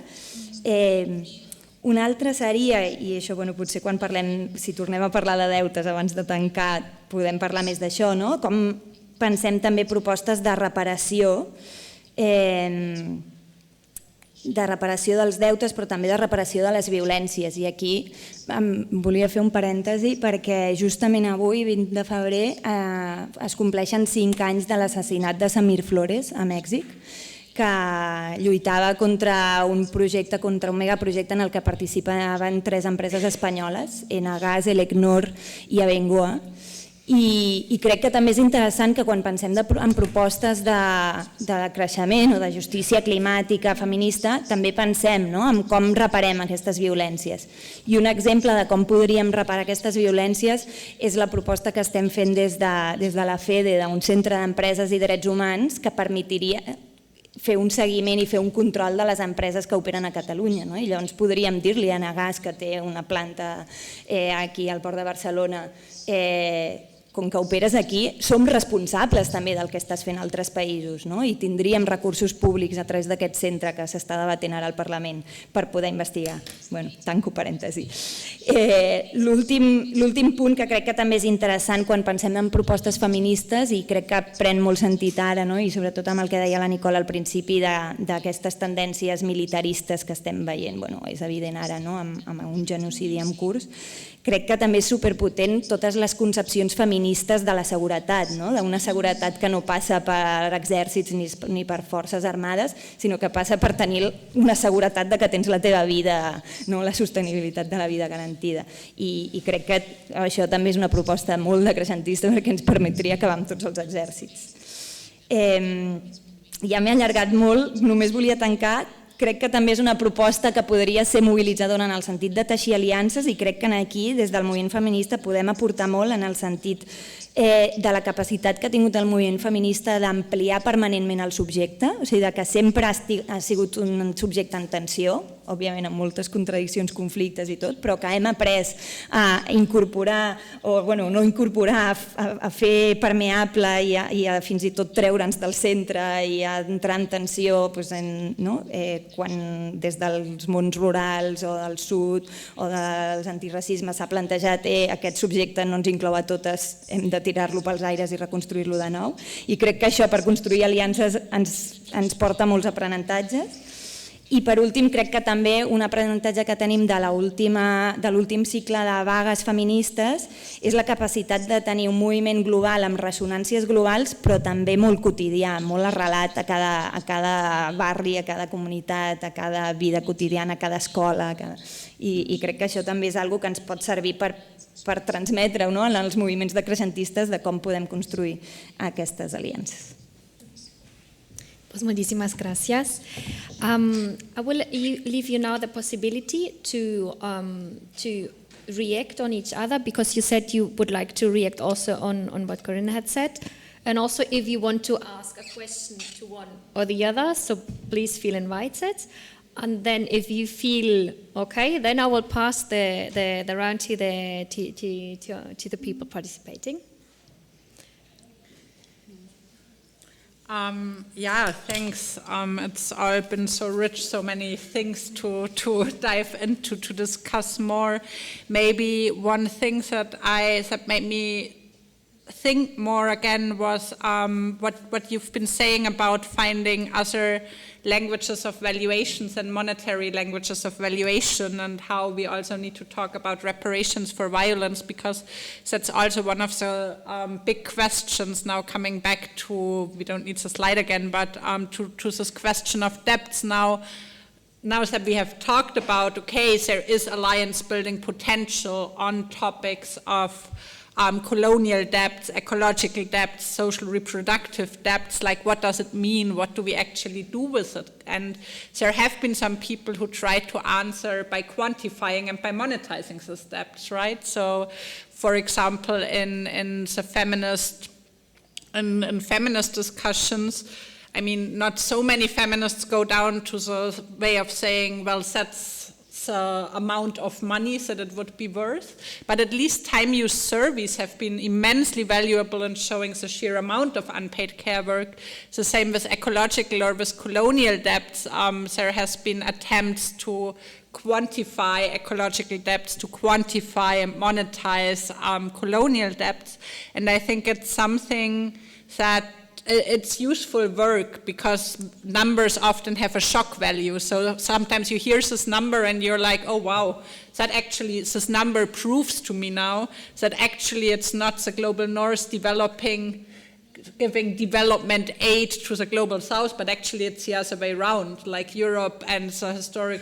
Una altra seria, i això potser quan parlem, si tornem a parlar de deutes abans de tancar, podem parlar més d'això, com pensem també propostes de reparació dels deutes, però també de reparació de les violències. I aquí volia fer un parèntesi perquè justament avui, 20 de febrer, es compleixen 5 anys de l'assassinat de Samir Flores a Mèxic, que lluitava contra un projecte, contra un megaprojecte en el que participaven 3 empreses espanyoles, Enagas, Elecnor i Abengoa. I crec que també és interessant que quan pensem en propostes de creixement o de justícia climàtica feminista també pensem en com reparem aquestes violències. I un exemple de com podríem reparar aquestes violències és la proposta que estem fent des de la FEDE, d'un centre d'empreses i drets humans, que permetiria fer un seguiment i fer un control de les empreses que operen a Catalunya. I llavors podríem dir-li a Enagas, que té una planta aquí al Port de Barcelona, com que operes aquí, som responsables també del que estàs fent a altres països i tindríem recursos públics a través d'aquest centre que s'està debatent ara al Parlament per poder investigar. Tanco parèntesi. L'últim punt que crec que també és interessant quan pensem en propostes feministes i crec que pren molt sentit ara i sobretot amb el que deia la Nicola al principi d'aquestes tendències militaristes que estem veient, és evident ara amb un genocidi en curs. Crec que també és superpotent totes les concepcions feministes de la seguretat, d'una seguretat que no passa per exèrcits ni per forces armades, sinó que passa per tenir una seguretat de que tens la teva vida, la sostenibilitat de la vida garantida. I crec que això també és una proposta molt decreixentista perquè ens permetria acabar amb tots els exèrcits. Ja m'he allargat molt, només volia tancar. Crec que també és una proposta que podria ser mobilitzadora en el sentit de teixir aliances i crec que aquí, des del moviment feminista, podem aportar molt en el sentit de la capacitat que ha tingut el moviment feminista d'ampliar permanentment el subjecte, o sigui, que sempre ha sigut un subjecte en tensió, òbviament amb moltes contradiccions, conflictes i tot, però que hem après a incorporar, o no incorporar, a fer permeable i a fins i tot treure'ns del centre i a entrar en tensió quan des dels mons rurals o del sud o dels antiracismes s'ha plantejat aquest subjecte no ens inclou a totes, hem de tirar-lo pels aires i reconstruir-lo de nou. I crec que això per construir aliances ens porta molts aprenentatges. I per últim, crec que també un aprenentatge que tenim de l'últim cicle de vagues feministes és la capacitat de tenir un moviment global amb ressonàncies globals, però també molt quotidià, molt arrelat a cada barri, a cada comunitat, a cada vida quotidiana, a cada escola. I crec que això també és una cosa que ens pot servir per transmetre en els moviments decreixentistes de com podem construir aquestes aliances. Pues muchísimas gracias. I will leave you now the possibility to react on each other, because you said you would like to react also on what Corinna had said, and also if you want to ask a question to one or the other, so please feel invited. And then if you feel okay, then I will pass the round to the people participating. Yeah, thanks. It's all been so rich, so many things to dive into, to discuss more. Maybe one thing that made me think more again was what you've been saying about finding other languages of valuations and monetary languages of valuation, and how we also need to talk about reparations for violence, because that's also one of the big questions now, coming back to, we don't need the slide again, but to this question of debts now that we have talked about, okay, there is alliance building potential on topics of colonial debts, ecological debts, social reproductive debts, like what does it mean, what do we actually do with it? And there have been some people who try to answer by quantifying and by monetizing these debts, right? So, for example, in feminist discussions, I mean, not so many feminists go down to the way of saying, well, that's the amount of money that it would be worth, but at least time use surveys have been immensely valuable in showing the sheer amount of unpaid care work. The same with ecological or with colonial debts. There has been attempts to quantify ecological debts, to quantify and monetize colonial debts, and I think it's something that it's useful work, because numbers often have a shock value. So sometimes you hear this number and you're like, oh wow, this number proves to me now that actually it's not the global north giving development aid to the global south, but actually it's the other way around. Like Europe and the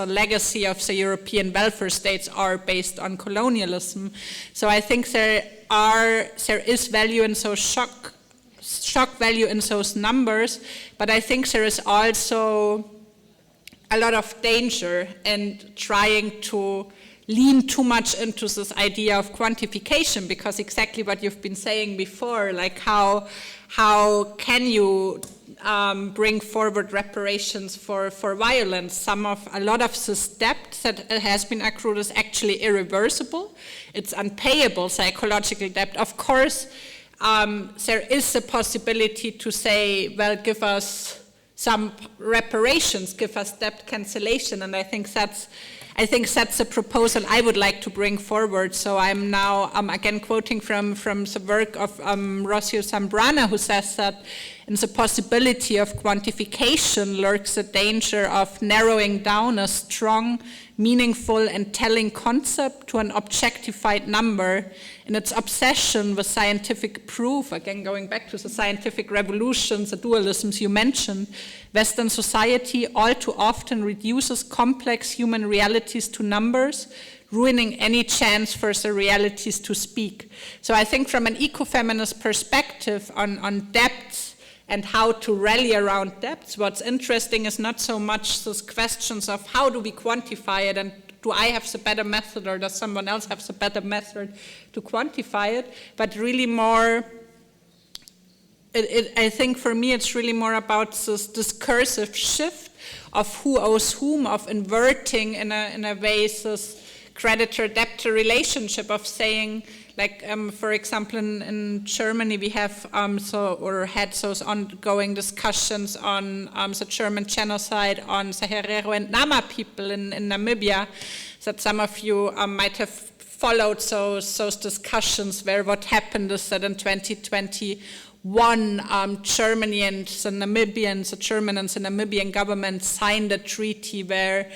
legacy of the European welfare states are based on colonialism. So I think there is value in those shock value in those numbers, but I think there is also a lot of danger in trying to lean too much into this idea of quantification, because exactly what you've been saying before, like how can you bring forward reparations for violence? A lot of this debt that has been accrued is actually irreversible. It's unpayable, psychological debt. Of course, there is a possibility to say, well, give us some reparations, give us debt cancellation, and I think that's a proposal I would like to bring forward. So I'm now again quoting from the work of Rocio Zambrana, who says that in the possibility of quantification lurks a danger of narrowing down a strong, meaningful and telling concept to an objectified number in its obsession with scientific proof. Again, going back to the scientific revolutions, the dualisms you mentioned, Western society all too often reduces complex human realities to numbers, ruining any chance for the realities to speak. So I think from an ecofeminist perspective on debts and how to rally around debts, what's interesting is not so much those questions of how do we quantify it, and do I have the better method or does someone else have the better method to quantify it, but really more, I think for me it's really more about this discursive shift of who owes whom, of inverting in a way this creditor-debtor relationship, of saying, like, for example, in Germany, we have had those ongoing discussions on the German genocide on the Herero and Nama people in Namibia, that some of you might have followed those discussions, where what happened is that in 2021, Germany and the German and the Namibian government signed a treaty where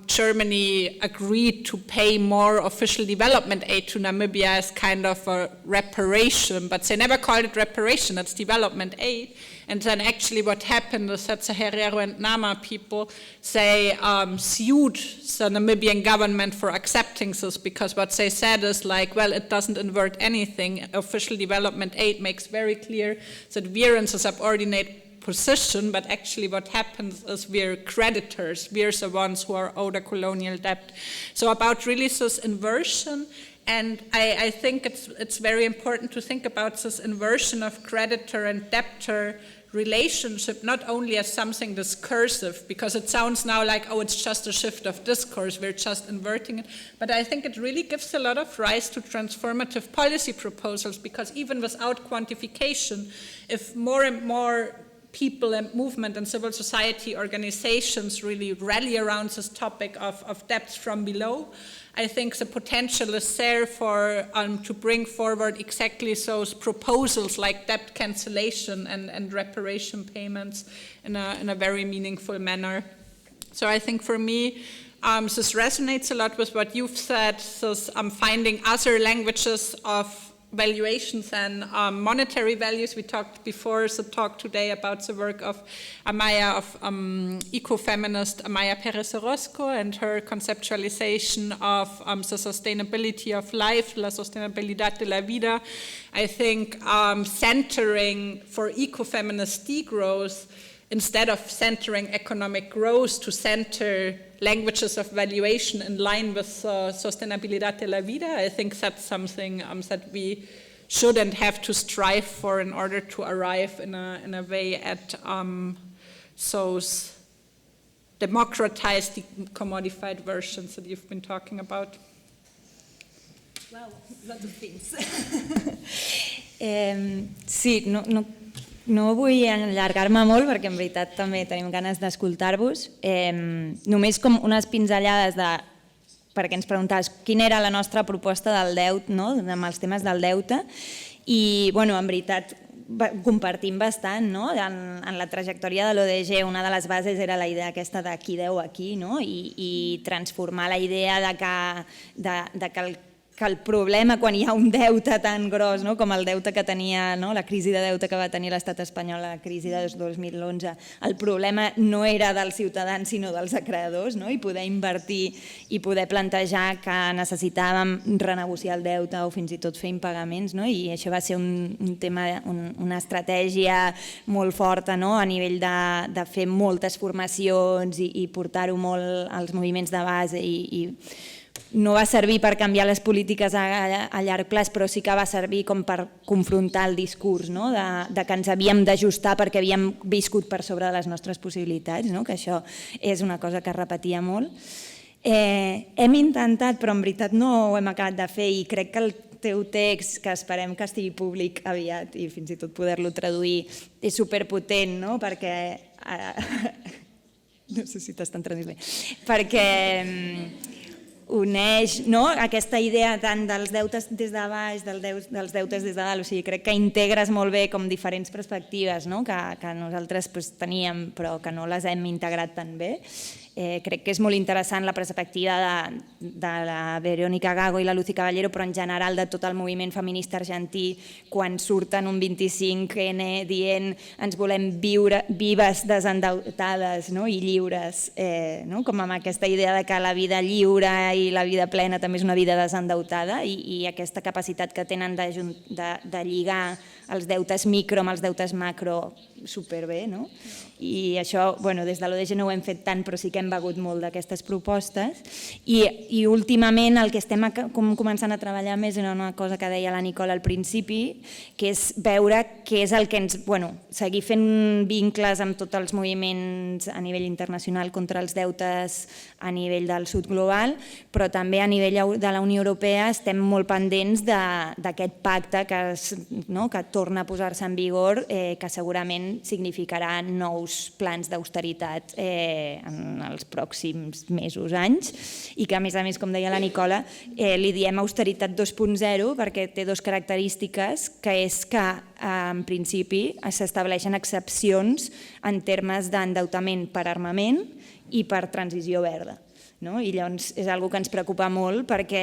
Germany agreed to pay more official development aid to Namibia as kind of a reparation, but they never called it reparation, it's development aid. And then actually what happened is that the Herero and Nama people, they sued the Namibian government for accepting this, because what they said is like, well, it doesn't invert anything. Official development aid makes very clear that we're in the subordinate position, but actually what happens is we're creditors, we're the ones who are owed a colonial debt. So about really this inversion, and I think it's very important to think about this inversion of creditor and debtor relationship not only as something discursive, because it sounds now like, oh, it's just a shift of discourse, we're just inverting it, but I think it really gives a lot of rise to transformative policy proposals, because even without quantification, if more and more people and movement and civil society organizations really rally around this topic of debts from below, I think the potential is there for to bring forward exactly those proposals like debt cancellation and reparation payments in a very meaningful manner. So I think for me, this resonates a lot with what you've said. This finding other languages of valuations and monetary values. We talked before the talk today about the work of ecofeminist Amaya Perez Orozco and her conceptualization of the sustainability of life, la sostenibilidad de la vida. I think centering for ecofeminist degrowth, instead of centering economic growth, to center languages of valuation in line with sostenibilidad de la vida, I think that's something that we should and have to strive for in order to arrive in a way at those democratized, commodified versions that you've been talking about. Wow, lots of things. Sí, no vull allargar-me molt perquè en veritat també tenim ganes d'escoltar-vos. Només com unes pinzellades perquè ens preguntaves quina era la nostra proposta del deute, no? Amb els temes del deute, i en veritat compartim bastant, no? En la trajectòria de l'ODG una de les bases era la idea aquesta de qui deu aquí, no? I transformar la idea de que el problema quan hi ha un deute tan gros com el deute que tenia, la crisi de deute que va tenir l'estat espanyol, la crisi de 2011, el problema no era dels ciutadans sinó dels acreedors, i poder invertir i poder plantejar que necessitàvem renegociar el deute o fins i tot fer impagaments, i això va ser un tema, una estratègia molt forta a nivell de fer moltes formacions i portar-ho molt als moviments de base i no va servir per canviar les polítiques a llarg plaç, però sí que va servir com per confrontar el discurs de que ens havíem d'ajustar perquè havíem viscut per sobre de les nostres possibilitats, que això és una cosa que es repetia molt. Hem intentat, però en veritat no ho hem acabat de fer, i crec que el teu text, que esperem que estigui públic aviat i fins i tot poder-lo traduir, és superpotent, perquè... No sé si t'estan traduint bé. Perquè uneix aquesta idea tant dels deutes des de baix, dels deutes des de dalt, o sigui, crec que integres molt bé com diferents perspectives que nosaltres teníem però que no les hem integrat tan bé. Crec que és molt interessant la perspectiva de la Verónica Gago i la Lucy Caballero, però en general de tot el moviment feminista argentí, quan surten un 25N dient ens volem viure vives, desendeutades i lliures, com amb aquesta idea de que la vida lliure i la vida plena també és una vida desendeutada, i aquesta capacitat que tenen de lligar els deutes micro amb els deutes macro superbé, i això des de l'ODG no ho hem fet tant, però sí que hem begut molt d'aquestes propostes, i últimament el que estem començant a treballar més era una cosa que deia la Nicola al principi, que és veure què és el que ens... seguir fent vincles amb tots els moviments a nivell internacional contra els deutes a nivell del sud global, però també a nivell de la Unió Europea estem molt pendents d'aquest pacte que torna a posar-se en vigor, que segurament significarà nous plans d'austeritat en els pròxims mesos, anys, i que a més, com deia la Nicola, li diem austeritat 2.0 perquè té dues característiques, que és que en principi s'estableixen excepcions en termes d'endeutament per armament i per transició verda. I llavors és una cosa que ens preocupa molt perquè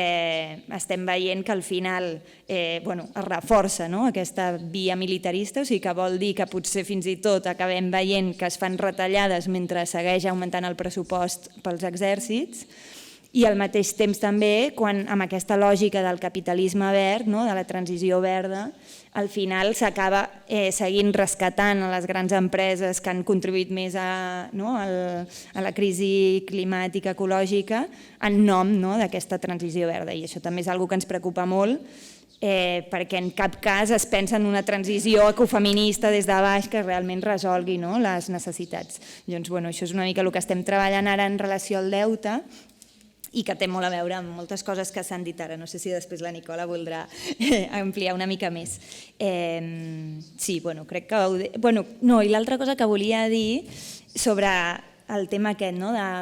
estem veient que al final es reforça aquesta via militarista, o sigui que vol dir que potser fins i tot acabem veient que es fan retallades mentre segueix augmentant el pressupost pels exèrcits, i al mateix temps també amb aquesta lògica del capitalisme verd, de la transició verda, al final s'acaba seguint rescatant a les grans empreses que han contribuït més a la crisi climàtica, ecològica, en nom d'aquesta transició verda, i això també és una cosa que ens preocupa molt, perquè en cap cas es pensa en una transició ecofeminista des de baix que realment resolgui les necessitats. Doncs això és una mica el que estem treballant ara en relació al deute i que té molt a veure amb moltes coses que s'han dit ara. No sé si després la Nicola voldrà ampliar una mica més. Sí, crec que... No, i l'altra cosa que volia dir sobre el tema aquest,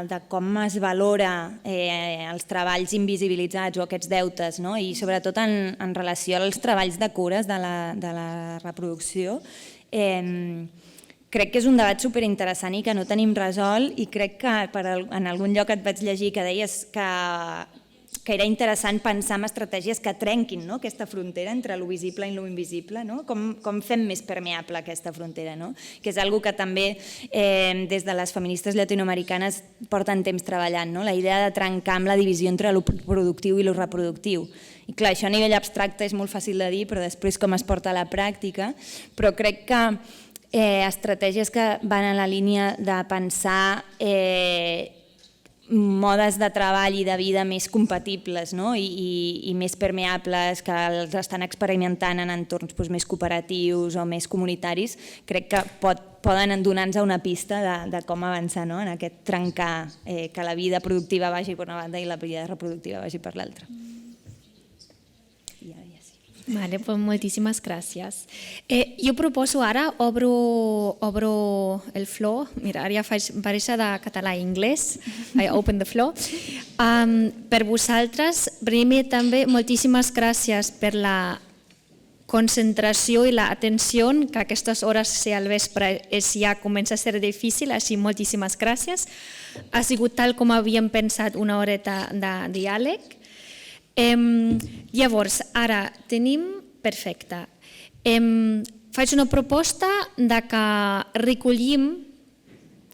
de com es valora els treballs invisibilitzats o aquests deutes, i sobretot en relació als treballs de cures de la reproducció, crec que és un debat superinteressant i que no tenim resolt, i crec que en algun lloc et vaig llegir que deies que era interessant pensar en estratègies que trenquin aquesta frontera entre lo visible i lo invisible, com fem més permeable aquesta frontera, que és una cosa que també des de les feministes llatinoamericanes porten temps treballant, la idea de trencar amb la divisió entre lo productiu i lo reproductiu. I clar, això a nivell abstracte és molt fàcil de dir, però després com es porta a la pràctica, però crec que estratègies que van en la línia de pensar modes de treball i de vida més compatibles i més permeables, que els estan experimentant en entorns més cooperatius o més comunitaris, crec que poden donar-nos una pista de com avançar en aquest trencar, que la vida productiva vagi per una banda i la vida reproductiva vagi per l'altra. Vale, pues moltíssimes gràcies. Jo proposo ara, obro el floor, mira, ara ja faig barreja de català i anglès, I open the floor. Per vosaltres, primer també moltíssimes gràcies per la concentració i l'atenció, que a aquestes hores al vespre ja comença a ser difícil, així moltíssimes gràcies. Ha sigut tal com havíem pensat una horeta de diàleg. Llavors, ara tenim, perfecte, faig una proposta de que recollim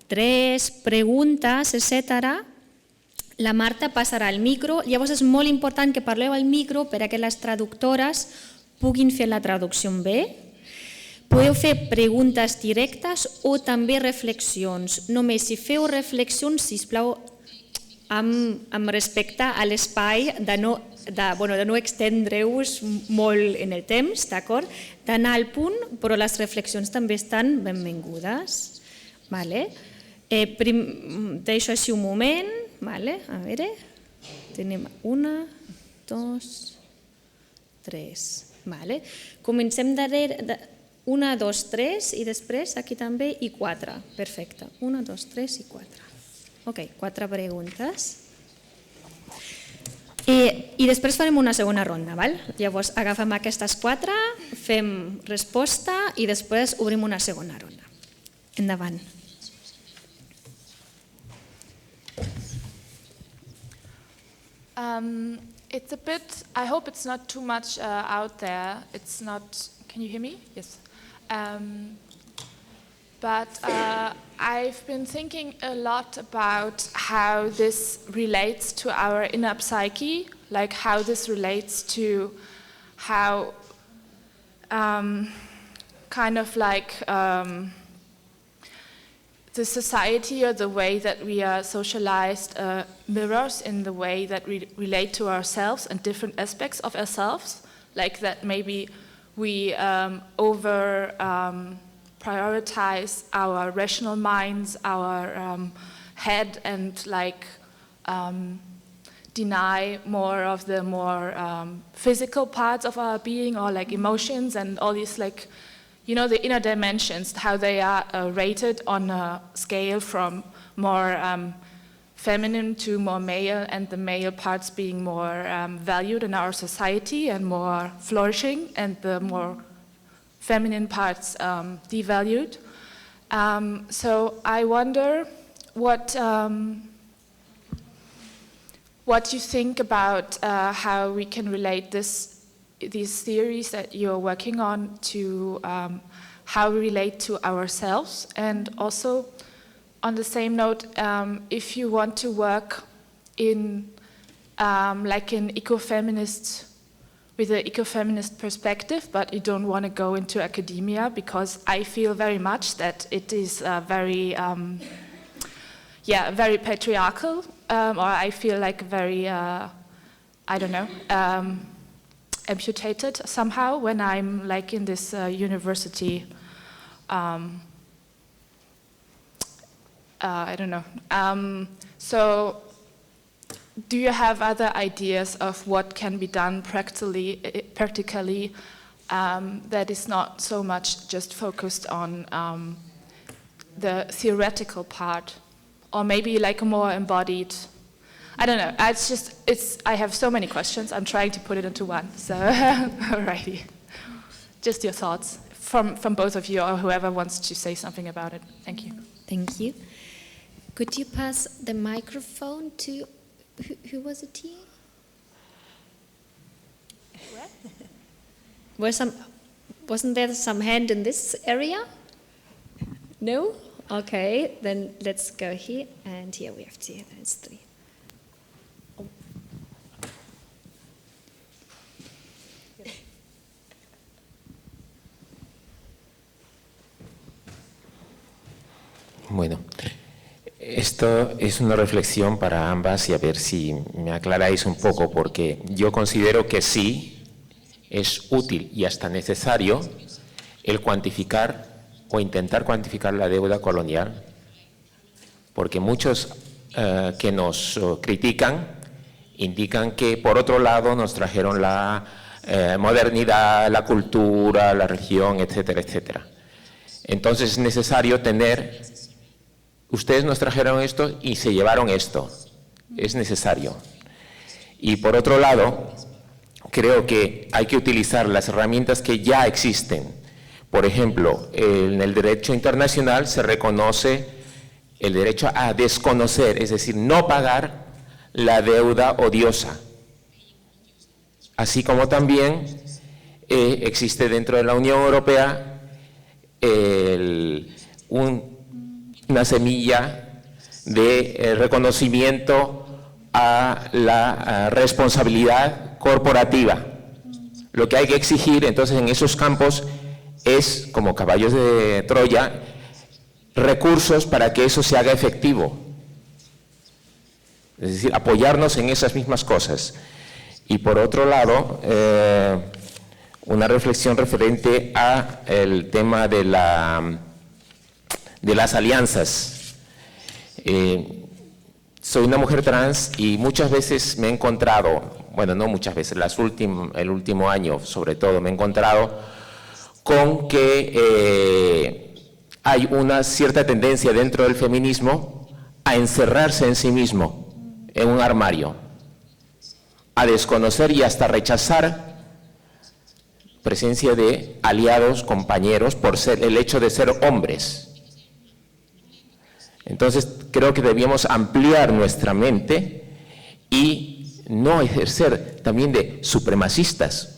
3 preguntes, etc. La Marta passarà el micro, llavors és molt important que parleu al micro perquè les traductores puguin fer la traducció bé. Podeu fer preguntes directes o també reflexions. Només si feu reflexions, sisplau, amb respecte a l'espai, de no extendre-us molt en el temps, d'acord? D'anar al punt, però les reflexions també estan benvingudes. Deixo així un moment, a veure, tenim 1, 2, 3. Comencem darrere, 1, 2, 3 i després aquí també i 4. Perfecte, 1, 2, 3 i 4. Ok, 4 preguntes. I després farem una segona ronda. Llavors agafem aquestes 4, fem resposta i després obrim una segona ronda. Endavant. It's a bit, I hope it's not too much out there. It's not, can you hear me? Yes. But I've been thinking a lot about how this relates to our inner psyche, like how this relates to how the society or the way that we are socialized mirrors in the way that we relate to ourselves and different aspects of ourselves, like that maybe we prioritize our rational minds, our head, and deny more of the more physical parts of our being, or emotions and all these the inner dimensions, how they are rated on a scale from more feminine to more male, and the male parts being more valued in our society and more flourishing, and the more feminine parts devalued. So I wonder what you think about how we can relate these theories that you're working on to how we relate to ourselves, and also on the same note, if you want to work in an ecofeminist, with an ecofeminist perspective, but you don't want to go into academia, because I feel very much that it is very patriarchal, or I feel very, amputated somehow when I'm like in this university. I don't know. So, do you have other ideas of what can be done practically that is not so much just focused on the theoretical part, or maybe like a more embodied? I don't know. I have so many questions. I'm trying to put it into one. So, alrighty. Just your thoughts from both of you, or whoever wants to say something about it. Thank you. Thank you. Could you pass the microphone to, who was it here? Wasn't there some hand in this area? No? Okay, then let's go here, and here we have two, there's three. Bueno, esto es una reflexión para ambas y a ver si me aclaráis un poco, porque yo considero que sí es útil y hasta necesario el cuantificar o intentar cuantificar la deuda colonial, porque muchos que nos critican indican que por otro lado nos trajeron la modernidad, la cultura, la religión, etcétera, etcétera. Entonces es necesario tener, ustedes nos trajeron esto y se llevaron esto, es necesario. Y por otro lado, creo que hay que utilizar las herramientas que ya existen. Por ejemplo, en el derecho internacional se reconoce el derecho a desconocer, es decir, no pagar la deuda odiosa. Así como también existe dentro de la Unión Europea una semilla de reconocimiento a la responsabilidad corporativa. Lo que hay que exigir entonces en esos campos es, como caballos de Troya, recursos para que eso se haga efectivo. Es decir, apoyarnos en esas mismas cosas. Y por otro lado, una reflexión referente al tema de las alianzas. Soy una mujer trans y muchas veces me he encontrado, bueno, no muchas veces, el último año sobre todo, me he encontrado con que hay una cierta tendencia dentro del feminismo a encerrarse en sí mismo, en un armario, a desconocer y hasta rechazar presencia de aliados, compañeros, por el hecho de ser hombres. Entonces, creo que debíamos ampliar nuestra mente y no ejercer también de supremacistas,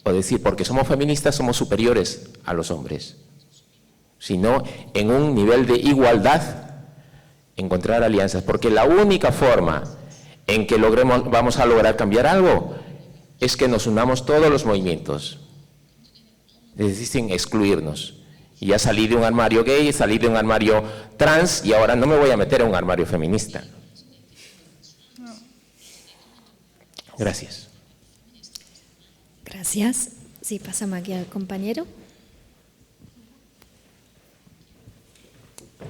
o decir, porque somos feministas somos superiores a los hombres, sino en un nivel de igualdad encontrar alianzas, porque la única forma en que vamos a lograr cambiar algo es que nos unamos todos los movimientos, es decir, sin excluirnos. Y ya salí de un armario gay, salí de un armario trans y ahora no me voy a meter en un armario feminista. Gracias. Gracias. Sí, pasamos aquí al compañero.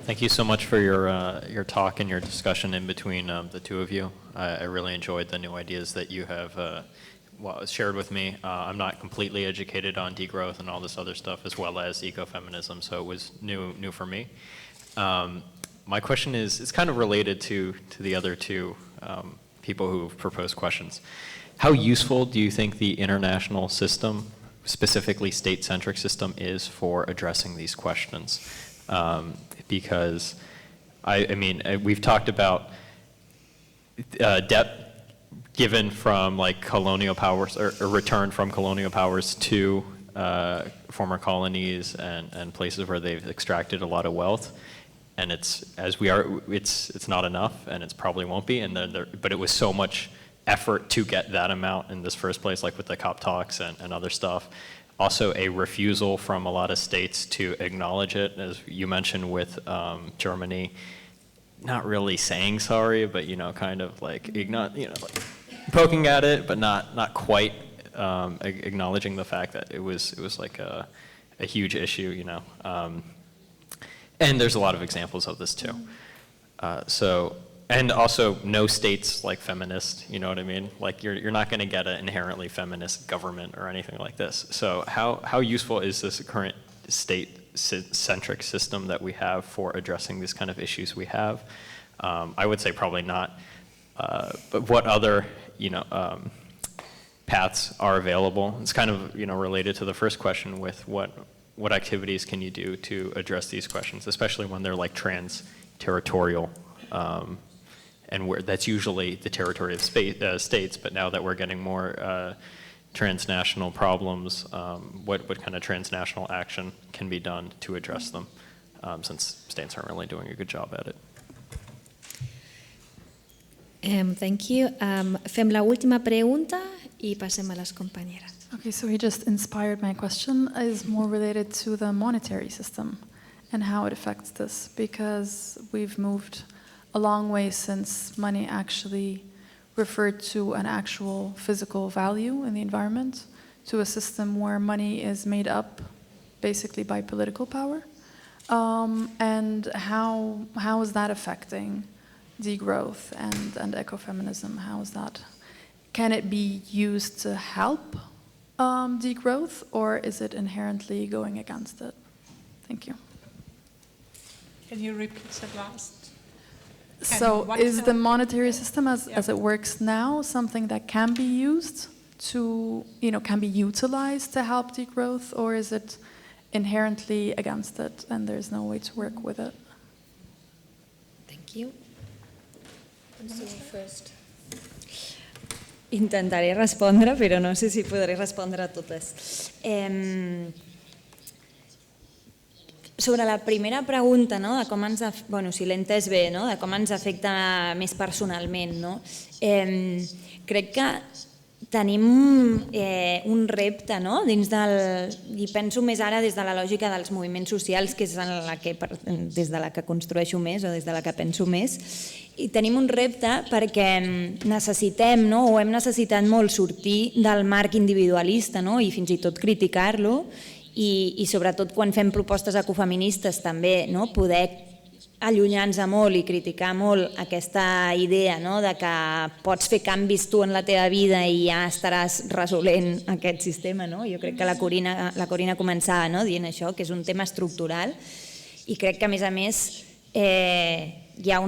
Thank you so much for your talk and your discussion in between the two of you. I really enjoyed the new ideas that you have shared with me. I'm not completely educated on degrowth and all this other stuff, as well as ecofeminism, so it was new for me. My question is, it's kind of related to the other two people who proposed questions. How useful do you think the international system, specifically state-centric system, is for addressing these questions? Because, I mean, we've talked about debt given from like colonial powers, or returned from colonial powers to former colonies and places where they've extracted a lot of wealth, and it's not enough, and it probably won't be. But it was so much effort to get that amount in this first place, like with the COP talks and other stuff. Also, a refusal from a lot of states to acknowledge it, as you mentioned with Germany, not really saying sorry, but kind of like like poking at it, but not quite acknowledging the fact that it was like a huge issue, you know. And there's a lot of examples of this too. And also no states like feminist, you know what I mean? Like you're not going to get an inherently feminist government or anything like this. So how useful is this current state-centric system that we have for addressing these kind of issues we have? I would say probably not. But what other, you know, paths are available? It's kind of, you know, related to the first question with what activities can you do to address these questions, especially when they're like trans-territorial, and where that's usually the territory of states, but now that we're getting more transnational problems, what kind of transnational action can be done to address them, since states aren't really doing a good job at it? Thank you. Fem la última pregunta y passem a les companyeres. Okay, so he just inspired my question. Is more related to the monetary system and how it affects this, because we've moved a long way since money actually referred to an actual physical value in the environment to a system where money is made up basically by political power. And how is that affecting degrowth and ecofeminism? How is that? Can it be used to help degrowth, or is it inherently going against it? Thank you. Can you repeat the last? So is the monetary system as it works now something that can be used to, you know, can be utilized to help degrowth, or is it inherently against it and there's no way to work with it? Thank you. Intentaré respondre, però no sé si podré respondre a totes. Sobre la primera pregunta, no, de com ens, bueno, si l'he entès bé, no, de com ens afecta més personalment, no? Crec que tenim un repte, no, dins del, i penso més ara des de la lògica dels moviments socials, que és des de la que construeixo més o des de la que penso més, i tenim un repte perquè necessitem, no, o hem necessitat molt sortir del marc individualista, no, i fins i tot criticar-lo, i sobretot quan fem propostes ecofeministes també, no, poder allunyar-nos molt i criticar molt aquesta idea, no, de que pots fer canvis tu en la teva vida i ja estaràs resolent aquest sistema. No? Jo crec que la Corinna començava, no, dient això, que és un tema estructural, i crec que a més hi ha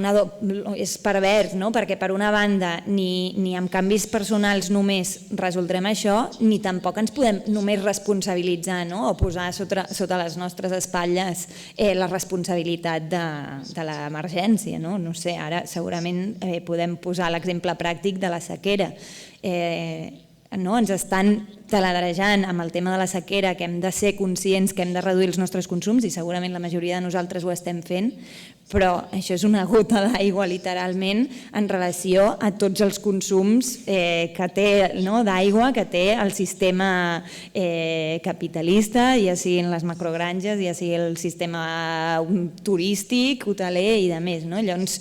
és pervers, no? Perquè per una banda ni amb canvis personals només resoldrem això, ni tampoc ens podem només responsabilitzar, no? O posar sota les nostres espatlles la responsabilitat de l'emergència. No sé, ara segurament podem posar l'exemple pràctic de la sequera. Ens estan taladrejant amb el tema de la sequera, que hem de ser conscients que hem de reduir els nostres consums, i segurament la majoria de nosaltres ho estem fent, però això és una gota d'aigua literalment en relació a tots els consums que té, d'aigua que té el sistema capitalista, ja siguin les macrogranges, ja sigui el sistema turístic, hoteler i de més. Llavors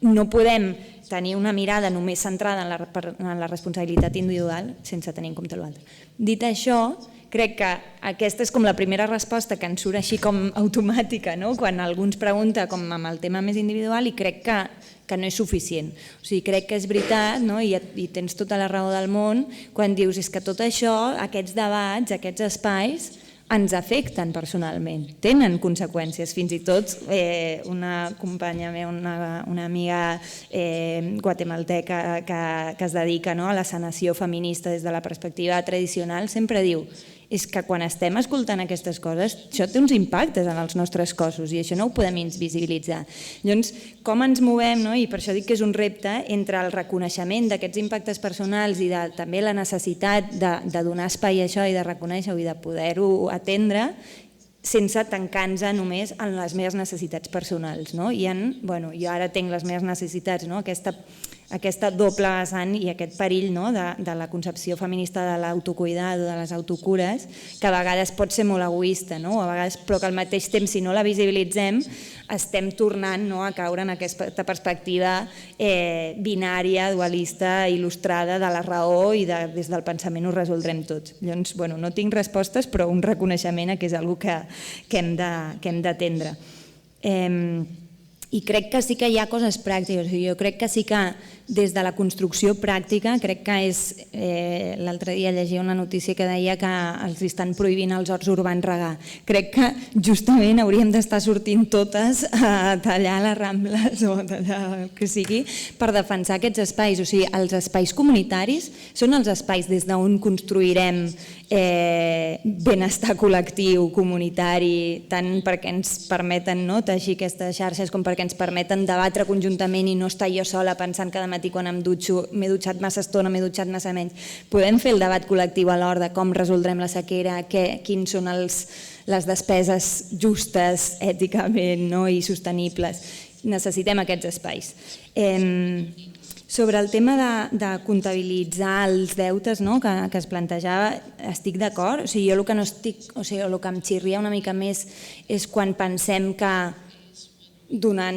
no podem tenir una mirada només centrada en la responsabilitat individual sense tenir en compte l'altre. Dit això, crec que aquesta és com la primera resposta que ens surt així com automàtica, quan algú ens pregunta com amb el tema més individual, i crec que no és suficient. O sigui, crec que és veritat, i tens tota la raó del món, quan dius és que tot això, aquests debats, aquests espais, ens afecten personalment, tenen conseqüències. Fins i tot una companya meva, una amiga guatemalteca que es dedica a la sanació feminista des de la perspectiva tradicional, sempre diu és que quan estem escoltant aquestes coses, això té uns impactes en els nostres cossos i això no ho podem invisibilitzar. Llavors, com ens movem, i per això dic que és un repte entre el reconeixement d'aquests impactes personals i també la necessitat de donar espai a això i de reconèixer-ho i de poder-ho atendre sense tancar-nos només en les meves necessitats personals. Jo ara tinc les meves necessitats, aquesta doble vessant i aquest perill de la concepció feminista de l'autocuidado, de les autocures, que a vegades pot ser molt egoista, però que al mateix temps, si no la visibilitzem, estem tornant a caure en aquesta perspectiva binària, dualista, il·lustrada de la raó i des del pensament ho resoldrem tot. Llavors, no tinc respostes, però un reconeixement que és una cosa que hem d'atendre. I crec que sí que hi ha coses pràctiques. Jo crec que sí que des de la construcció pràctica, crec que és... L'altre dia llegia una notícia que deia que els estan prohibint als horts urbans regar. Crec que justament hauríem d'estar sortint totes a tallar les Rambles o a tallar el que sigui per defensar aquests espais. O sigui, els espais comunitaris són els espais des d'on construirem benestar col·lectiu, comunitari, tant perquè ens permeten teixir aquestes xarxes com perquè ens permeten debatre conjuntament i no estar jo sola pensant cada matí quan em dutxo, m'he dutxat massa estona, m'he dutxat massa menys. Podem fer el debat col·lectiu a l'hora de com resoldrem la sequera, quins són les despeses justes èticament i sostenibles. Necessitem aquests espais. Sobre el tema de comptabilitzar els deutes que es plantejava, estic d'acord. Jo el que no estic, el que em xirria una mica més és quan pensem que donant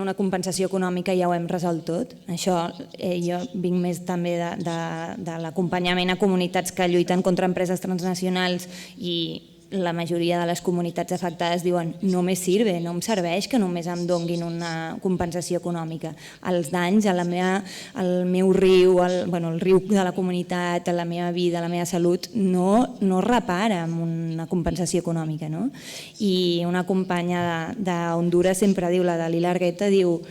una compensació econòmica ja ho hem resolt tot. Això jo vinc més també de l'acompanyament a comunitats que lluiten contra empreses transnacionals i la majoria de les comunitats afectades diuen no me sirve, no em serveix que només em donguin una compensació econòmica. Els danys al meu riu, el riu de la comunitat, a la meva vida, a la meva salut, no repara amb una compensació econòmica. I una companya d'Honduras sempre diu, la Dalila Argueta, diu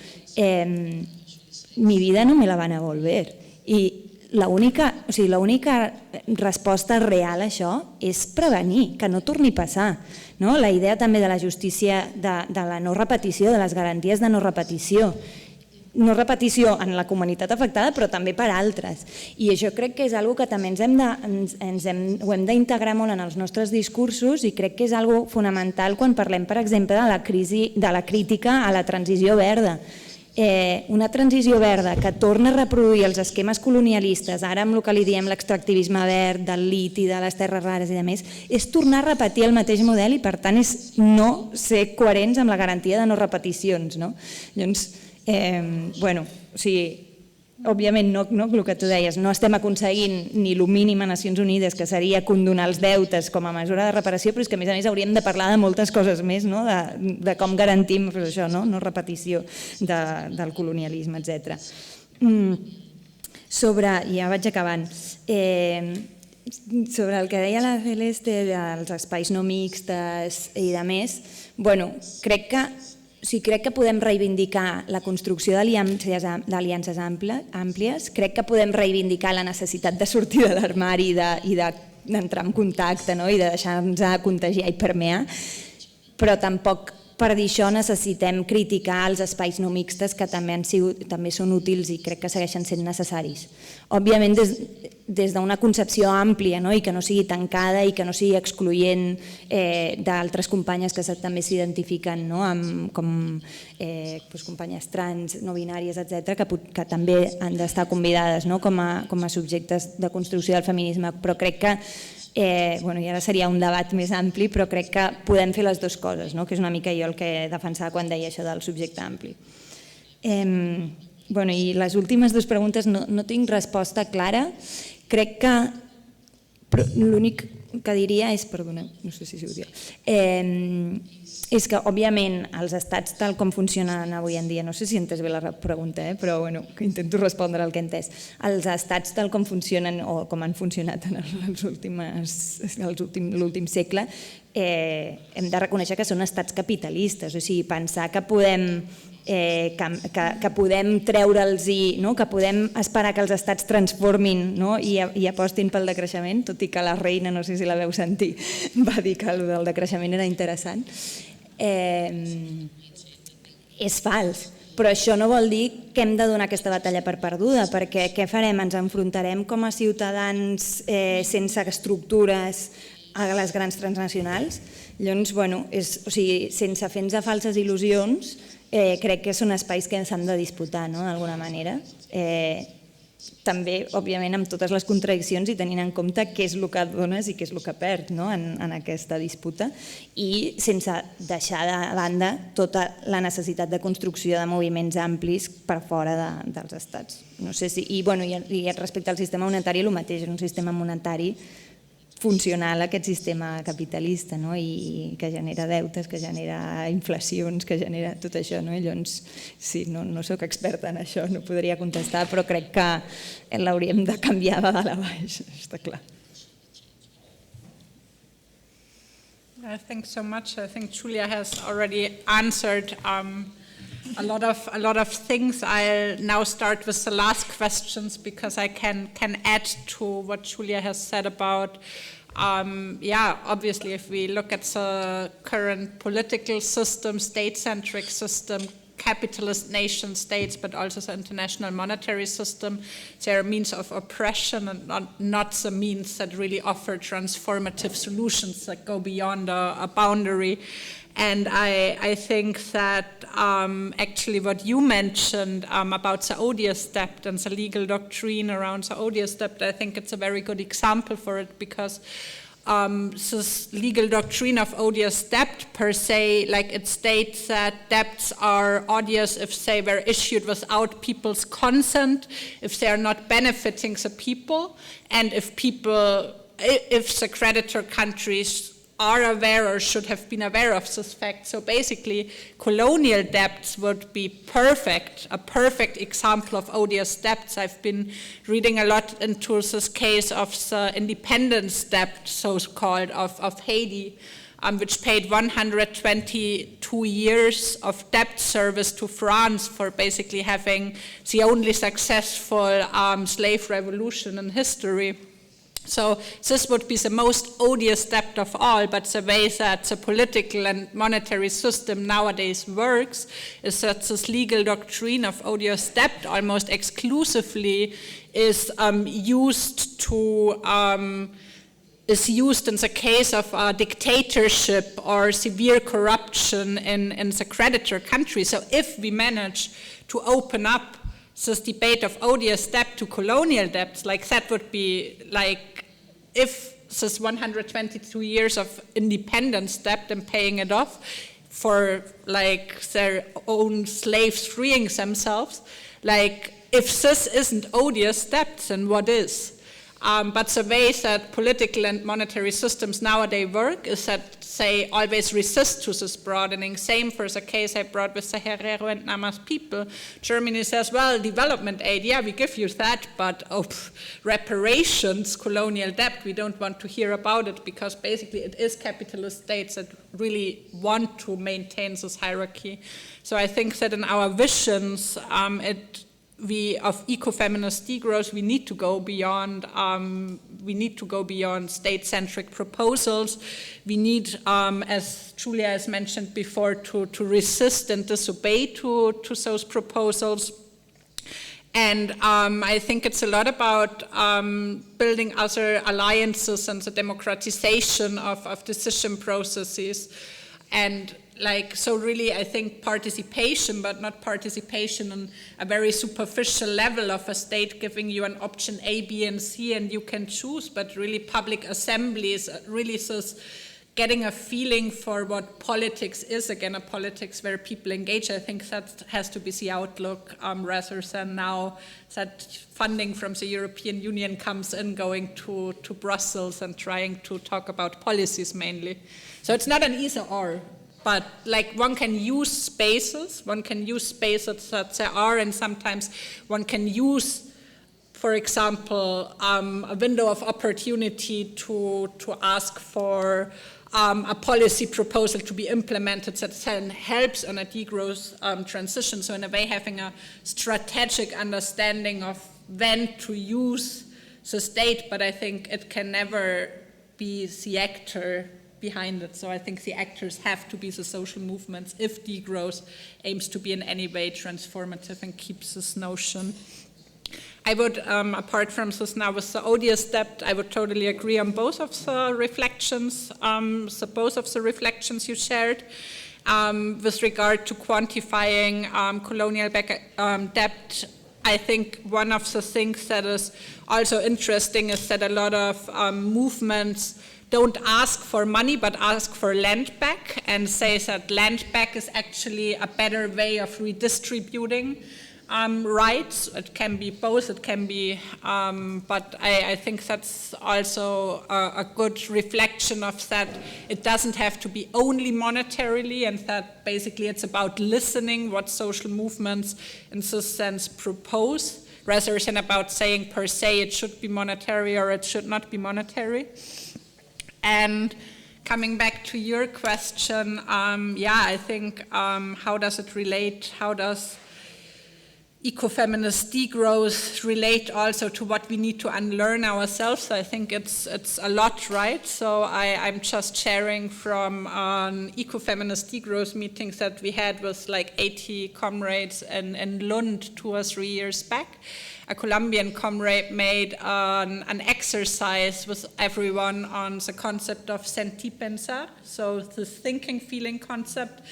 mi vida no me la van a volver. I l'única resposta real a això és prevenir, que no torni a passar. La idea també de la justícia, de la no repetició, de les garanties de no repetició. No repetició en la comunitat afectada, però també per altres. I això crec que és una cosa que també ho hem d'integrar molt en els nostres discursos i crec que és una cosa fonamental quan parlem, per exemple, de la crítica a la transició verda. Una transició verda que torna a reproduir els esquemes colonialistes, ara amb el que li diem l'extractivisme verd, del liti, de les terres rares i demés, és tornar a repetir el mateix model i per tant és no ser coherents amb la garantia de no repeticions. Llavors, òbviament, el que tu deies, no estem aconseguint ni el mínim a Nacions Unides, que seria condonar els deutes com a mesura de reparació, però és que a més hauríem de parlar de moltes coses més, de com garantim això, no repetició del colonialisme, etc. Ja vaig acabant. Sobre el que deia la Celeste dels espais no mixtes i de més, crec que podem reivindicar la construcció d'aliances àmplies, crec que podem reivindicar la necessitat de sortir de l'armari i d'entrar en contacte i de deixar-nos contagiar i permear, però tampoc per dir això necessitem criticar els espais no mixtes que també són útils i crec que segueixen sent necessaris. Òbviament des d'una concepció àmplia i que no sigui tancada i que no sigui excloent d'altres companyes que també s'identifiquen com companyes trans, no binàries, etc., que també han d'estar convidades com a subjectes de construcció del feminisme, però crec que i ara seria un debat més ampli, però crec que podem fer les dues coses, que és una mica jo el que defensava quan deia això del subjecte ampli. I les últimes dues preguntes no tinc resposta clara. Crec que l'únic que diria és, perdona, no sé si ho diria, és que, òbviament, els estats tal com funcionen avui en dia, no sé si he entès bé la pregunta, però que intento respondre el que he entès, els estats tal com funcionen o com han funcionat en l'últim segle, hem de reconèixer que són estats capitalistes, o sigui, pensar que podem treure'ls que podem esperar que els estats transformin i apostin pel decreixement, tot i que la reina, no sé si la veu sentir, va dir que el del decreixement era interessant. És fals, però això no vol dir que hem de donar aquesta batalla per perduda, perquè què farem? Ens enfrontarem com a ciutadans sense estructures a les grans transnacionals? Llavors, bueno, sense fer-nos falses il·lusions, crec que són espais que s'han de disputar, no?, d'alguna manera. També, òbviament, amb totes les contradiccions i tenint en compte què és el que dones i què és el que perds en aquesta disputa, i sense deixar de banda tota la necessitat de construcció de moviments amplis per fora dels estats. No sé si... I respecte al sistema monetari, el mateix, és un sistema monetari funcional, aquest sistema capitalista, i que genera deutes, que genera inflacions, que genera tot això. Llavors, sí, no soc experta en això, no podria contestar, però crec que l'hauríem de canviar de dalt a baix, està clar. Thanks so much. I think Júlia has already answered a lot of things. I'll now start with the last questions because I can add to what Júlia has said about obviously if we look at the current political system, state-centric system, capitalist nation states, but also the international monetary system, they are means of oppression and not the means that really offer transformative solutions that go beyond a boundary. And I think that actually what you mentioned about the odious debt and the legal doctrine around the odious debt, I think it's a very good example for it, because this legal doctrine of odious debt per se, like it states that debts are odious if they were issued without people's consent, if they are not benefiting the people, and if the creditor countries are aware or should have been aware of this fact. So basically, colonial debts would be a perfect example of odious debts. I've been reading a lot into this case of the independence debt, so-called, of Haiti, which paid 122 years of debt service to France for basically having the only successful slave revolution in history. So this would be the most odious debt of all, but the way that the political and monetary system nowadays works is that this legal doctrine of odious debt almost exclusively is used in the case of a dictatorship or severe corruption in the creditor country. So if we manage to open up this debate of odious debt to colonial debts, like that would be like if this 122 years of independence debt and paying it off for like their own slaves freeing themselves, like if this isn't odious debt, then what is? But the way that political and monetary systems nowadays work is that they always resist to this broadening. Same for the case I brought with the Herero and Namas people. Germany says, well, development aid, yeah, we give you that, but reparations, colonial debt, we don't want to hear about it, because basically it is capitalist states that really want to maintain this hierarchy. So I think that in our visions, of ecofeminist degrowth, we need to go beyond. We need to go beyond state-centric proposals. We need, as Júlia has mentioned before, to resist and disobey to those proposals. And I think it's a lot about building other alliances and the democratization of decision processes. And so really I think participation, but not participation on a very superficial level of a state giving you an option A, B, and C, and you can choose, but really public assemblies, really getting a feeling for what politics is, again, a politics where people engage. I think that has to be the outlook, rather than now that funding from the European Union comes in, going to Brussels and trying to talk about policies mainly. So it's not an either or. But one can use spaces that there are, and sometimes one can use, for example, a window of opportunity to ask for a policy proposal to be implemented that then helps on a degrowth transition. So in a way, having a strategic understanding of when to use the state, but I think it can never be the actor behind it. So I think the actors have to be the social movements if degrowth aims to be in any way transformative and keeps this notion. I would, apart from this now with the odious debt, I would totally agree on both of the reflections, you shared. With regard to quantifying colonial debt, I think one of the things that is also interesting is that a lot of movements don't ask for money but ask for land back, and say that land back is actually a better way of redistributing rights. It can be both, it can be, but I think that's also a good reflection of that. It doesn't have to be only monetarily, and that basically it's about listening what social movements in this sense propose, rather than about saying per se it should be monetary or it should not be monetary. And coming back to your question, I think how does it relate, how does ecofeminist degrowth relate also to what we need to unlearn ourselves? I think it's a lot, right? So I'm just sharing from an ecofeminist degrowth meetings that we had with like 80 comrades in Lund 2 or 3 years back. A Colombian comrade made an exercise with everyone on the concept of sentir pensar, so the thinking, feeling concept,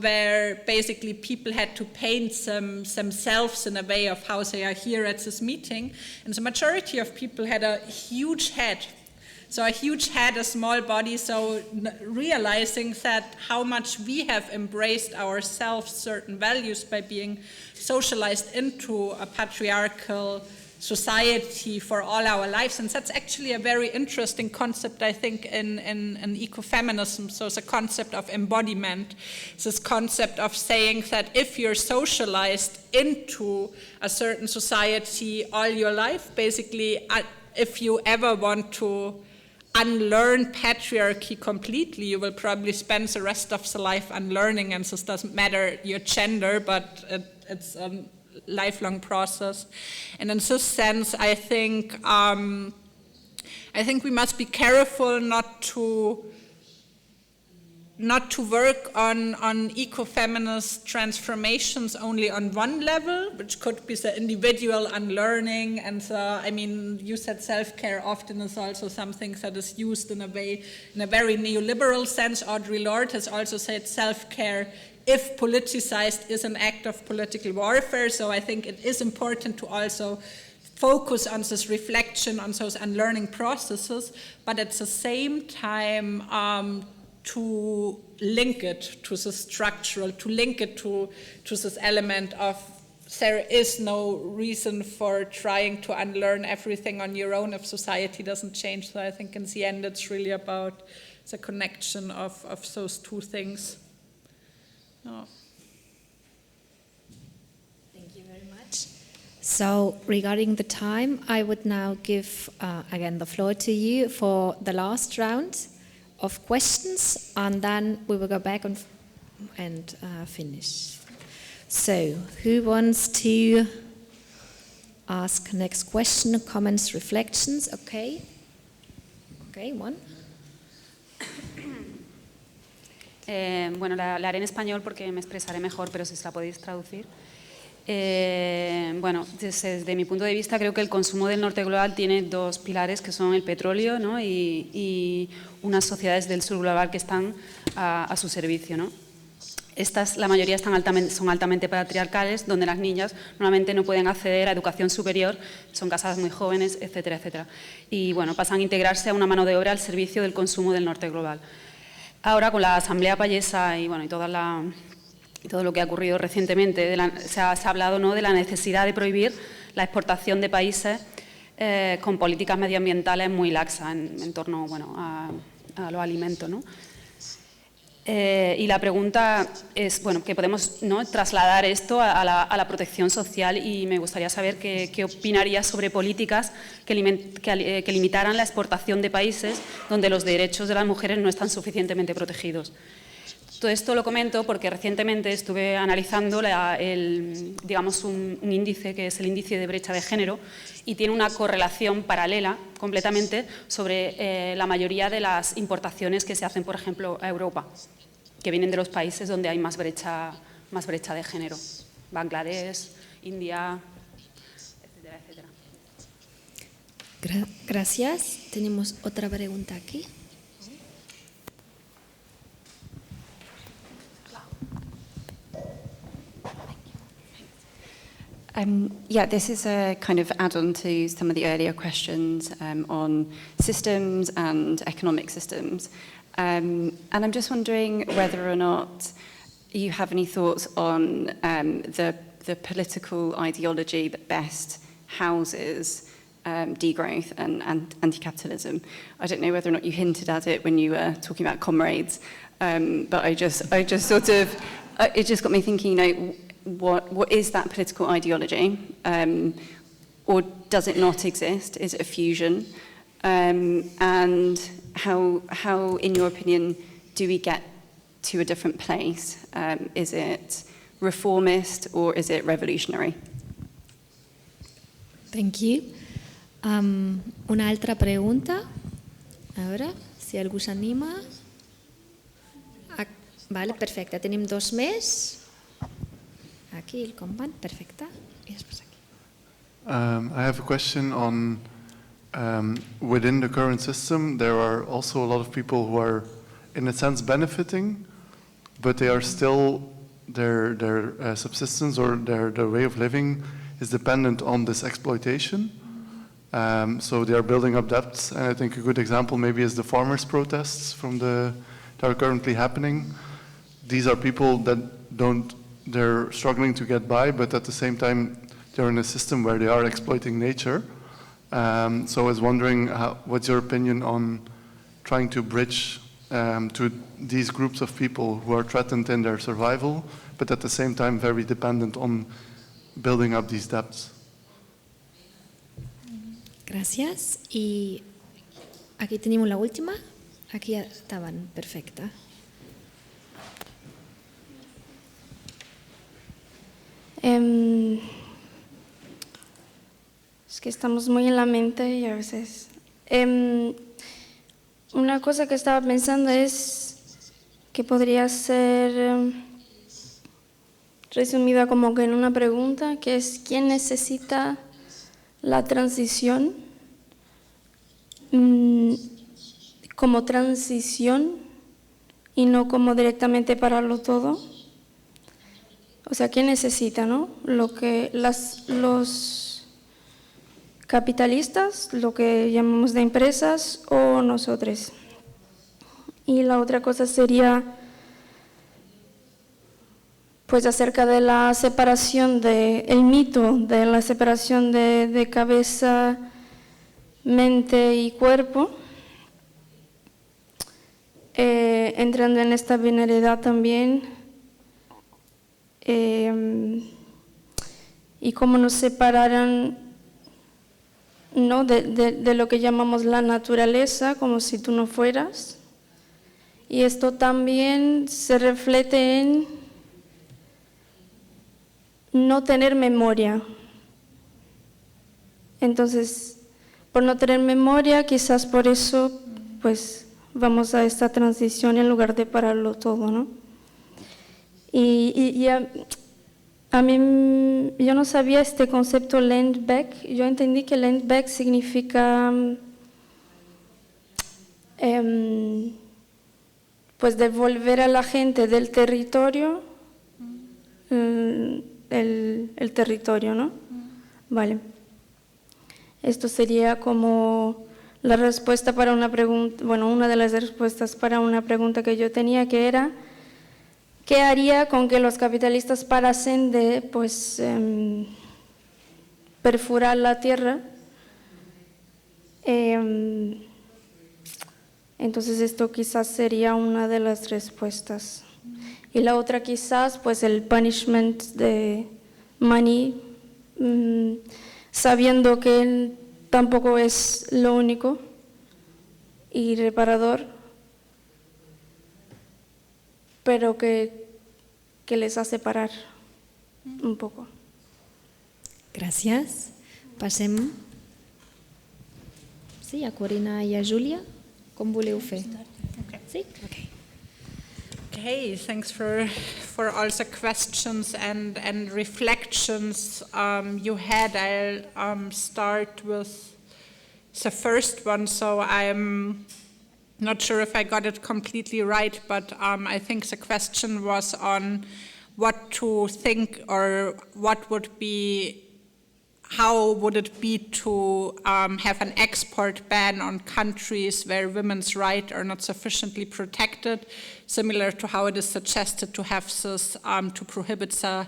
where basically people had to paint themselves in a way of how they are here at this meeting. And the majority of people had a huge head. So a huge head, a small body, so realizing that how much we have embraced ourselves certain values by being socialized into a patriarchal society for all our lives. And that's actually a very interesting concept, I think, in ecofeminism. So it's a concept of embodiment, this concept of saying that if you're socialized into a certain society all your life, basically, if you ever want to unlearn patriarchy completely, you will probably spend the rest of the life unlearning, and this doesn't matter your gender, but it's a lifelong process. And in this sense, I think we must be careful not to work on ecofeminist transformations only on one level, which could be the individual unlearning, and you said self-care often is also something that is used in a very neoliberal sense. Audre Lorde has also said self-care, if politicized, is an act of political warfare. So I think it is important to also focus on this reflection, on those unlearning processes, but at the same time to link it to the structural, to link it to this element of there is no reason for trying to unlearn everything on your own if society doesn't change. So I think in the end it's really about the connection of those two things. Oh. Thank you very much. So regarding the time, I would now give again the floor to you for the last round of questions, and then we will go back and finish. So, who wants to ask next question, comments, reflections? Okay, one. Bueno, la haré en español porque me expresaré mejor, pero si se la podéis traducir. Bueno, desde mi punto de vista creo que el consumo del norte global tiene dos pilares, que son el petróleo, ¿no? y unas sociedades del sur global que están a su servicio, ¿no? Estas, la mayoría son altamente patriarcales, donde las niñas normalmente no pueden acceder a educación superior, son casadas muy jóvenes, etcétera, etcétera. Y bueno, pasan a integrarse a una mano de obra al servicio del consumo del norte global. Ahora, con la Asamblea Payesa y todo lo que ha ocurrido recientemente, se ha hablado, ¿no?, de la necesidad de prohibir la exportación de países con políticas medioambientales muy laxas en torno, bueno, a los alimentos, ¿no? Y la pregunta es, bueno, que podemos, ¿no?, trasladar esto a la protección social, y me gustaría saber qué opinaría sobre políticas que limitaran la exportación de países donde los derechos de las mujeres no están suficientemente protegidos. Todo esto lo comento porque recientemente estuve analizando digamos un índice que es el índice de brecha de género, y tiene una correlación paralela completamente sobre la mayoría de las importaciones que se hacen, por ejemplo, a Europa, que vienen de los países donde hay más brecha de género. Bangladesh, India, etc. Gracias. Tenemos otra pregunta aquí. Yeah, this is a kind of add-on to some of the earlier questions on systems and economic systems. And I'm just wondering whether or not you have any thoughts on the political ideology that best houses degrowth and anti-capitalism. I don't know whether or not you hinted at it when you were talking about comrades, but I just sort of, it just got me thinking, you know, what is that political ideology? Or does it not exist? Is it a fusion? And how, in your opinion, do we get to a different place? Is it reformist or is it revolutionary? Thank you. Una altra pregunta. A veure si algú s'anima. Vale, perfecte. Tenim dos més. Aquí el company, perfecte. I després aquí. I have a question on within the current system, there are also a lot of people who are, in a sense, benefiting, but they are still, their subsistence or their way of living is dependent on this exploitation. So they are building up debts, and I think a good example maybe is the farmers' protests that are currently happening. These are people that they're struggling to get by, but at the same time, they're in a system where they are exploiting nature. So I was wondering, what's your opinion on trying to bridge to these groups of people who are threatened in their survival, but at the same time very dependent on building up these debts? Gràcies. I aquí tenim la última. Aquí estaven, perfecte. Es que estamos muy en la mente y a veces... una cosa que estaba pensando es que podría ser resumida como que en una pregunta, que es ¿quién necesita la transición como transición y no como directamente pararlo todo? O sea, ¿quién necesita, no? Lo que los capitalistas, lo que llamamos de empresas, o nosotros. Y la otra cosa sería, pues, acerca de la separación, el mito de la separación de cabeza, mente y cuerpo, entrando en esta binariedad también. Y cómo nos separaran, ¿no? de lo que llamamos la naturaleza, como si tú no fueras. Y esto también se refleja en no tener memoria. Entonces, por no tener memoria, quizás por eso, pues, vamos a esta transición en lugar de pararlo todo, ¿no? Y a mí, yo no sabía este concepto land back. Yo entendí que land back significa pues devolver a la gente del territorio el territorio, ¿no? Vale. Esto sería como la respuesta para una pregunta, bueno, una de las respuestas para una pregunta que yo tenía, que era ¿qué haría con que los capitalistas parasen de, pues, perforar la tierra? Entonces esto quizás sería una de las respuestas. Y la otra quizás, pues, el punishment de money, sabiendo que tampoco es lo único y reparador, pero que les hace parar un poco. Gràcies. Passem sí, a Corinna i a Júlia. Com voleu fer? Okay. Sí? Okay. Okay, thanks for all the questions and reflections you had. I'll start with the first one, so I'm not sure if I got it completely right, but I think the question was on what to think or what would be, how would it be to have an export ban on countries where women's rights are not sufficiently protected, similar to how it is suggested to have this, to prohibit the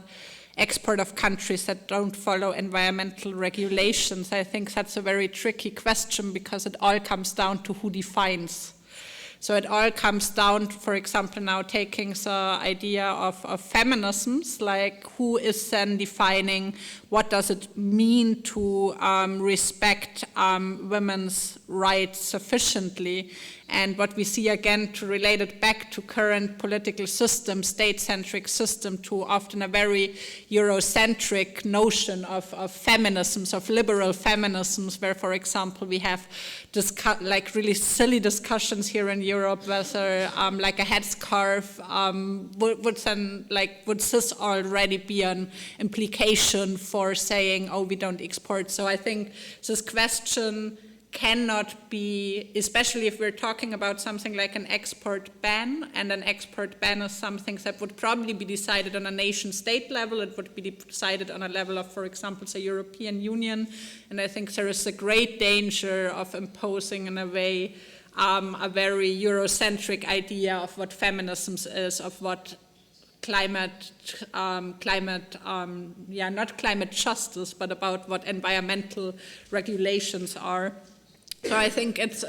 export of countries that don't follow environmental regulations. I think that's a very tricky question because it all comes down to who defines. So it all comes down to, for example, now taking the idea of feminisms, like who is then defining what does it mean to respect women's rights sufficiently. And what we see, again, to relate it back to current political system, state-centric system, to often a very Eurocentric notion of feminisms, of liberal feminisms, where, for example, we have like really silly discussions here in Europe whether like a headscarf would this already be an implication for saying, oh, we don't export. So I think this question cannot be, especially if we're talking about something like an export ban, and an export ban is something that would probably be decided on a nation-state level. It would be decided on a level of, for example, the European Union, and I think there is a great danger of imposing, in a way, a very Eurocentric idea of what feminism is, of what not climate justice, but about what environmental regulations are. So I think it's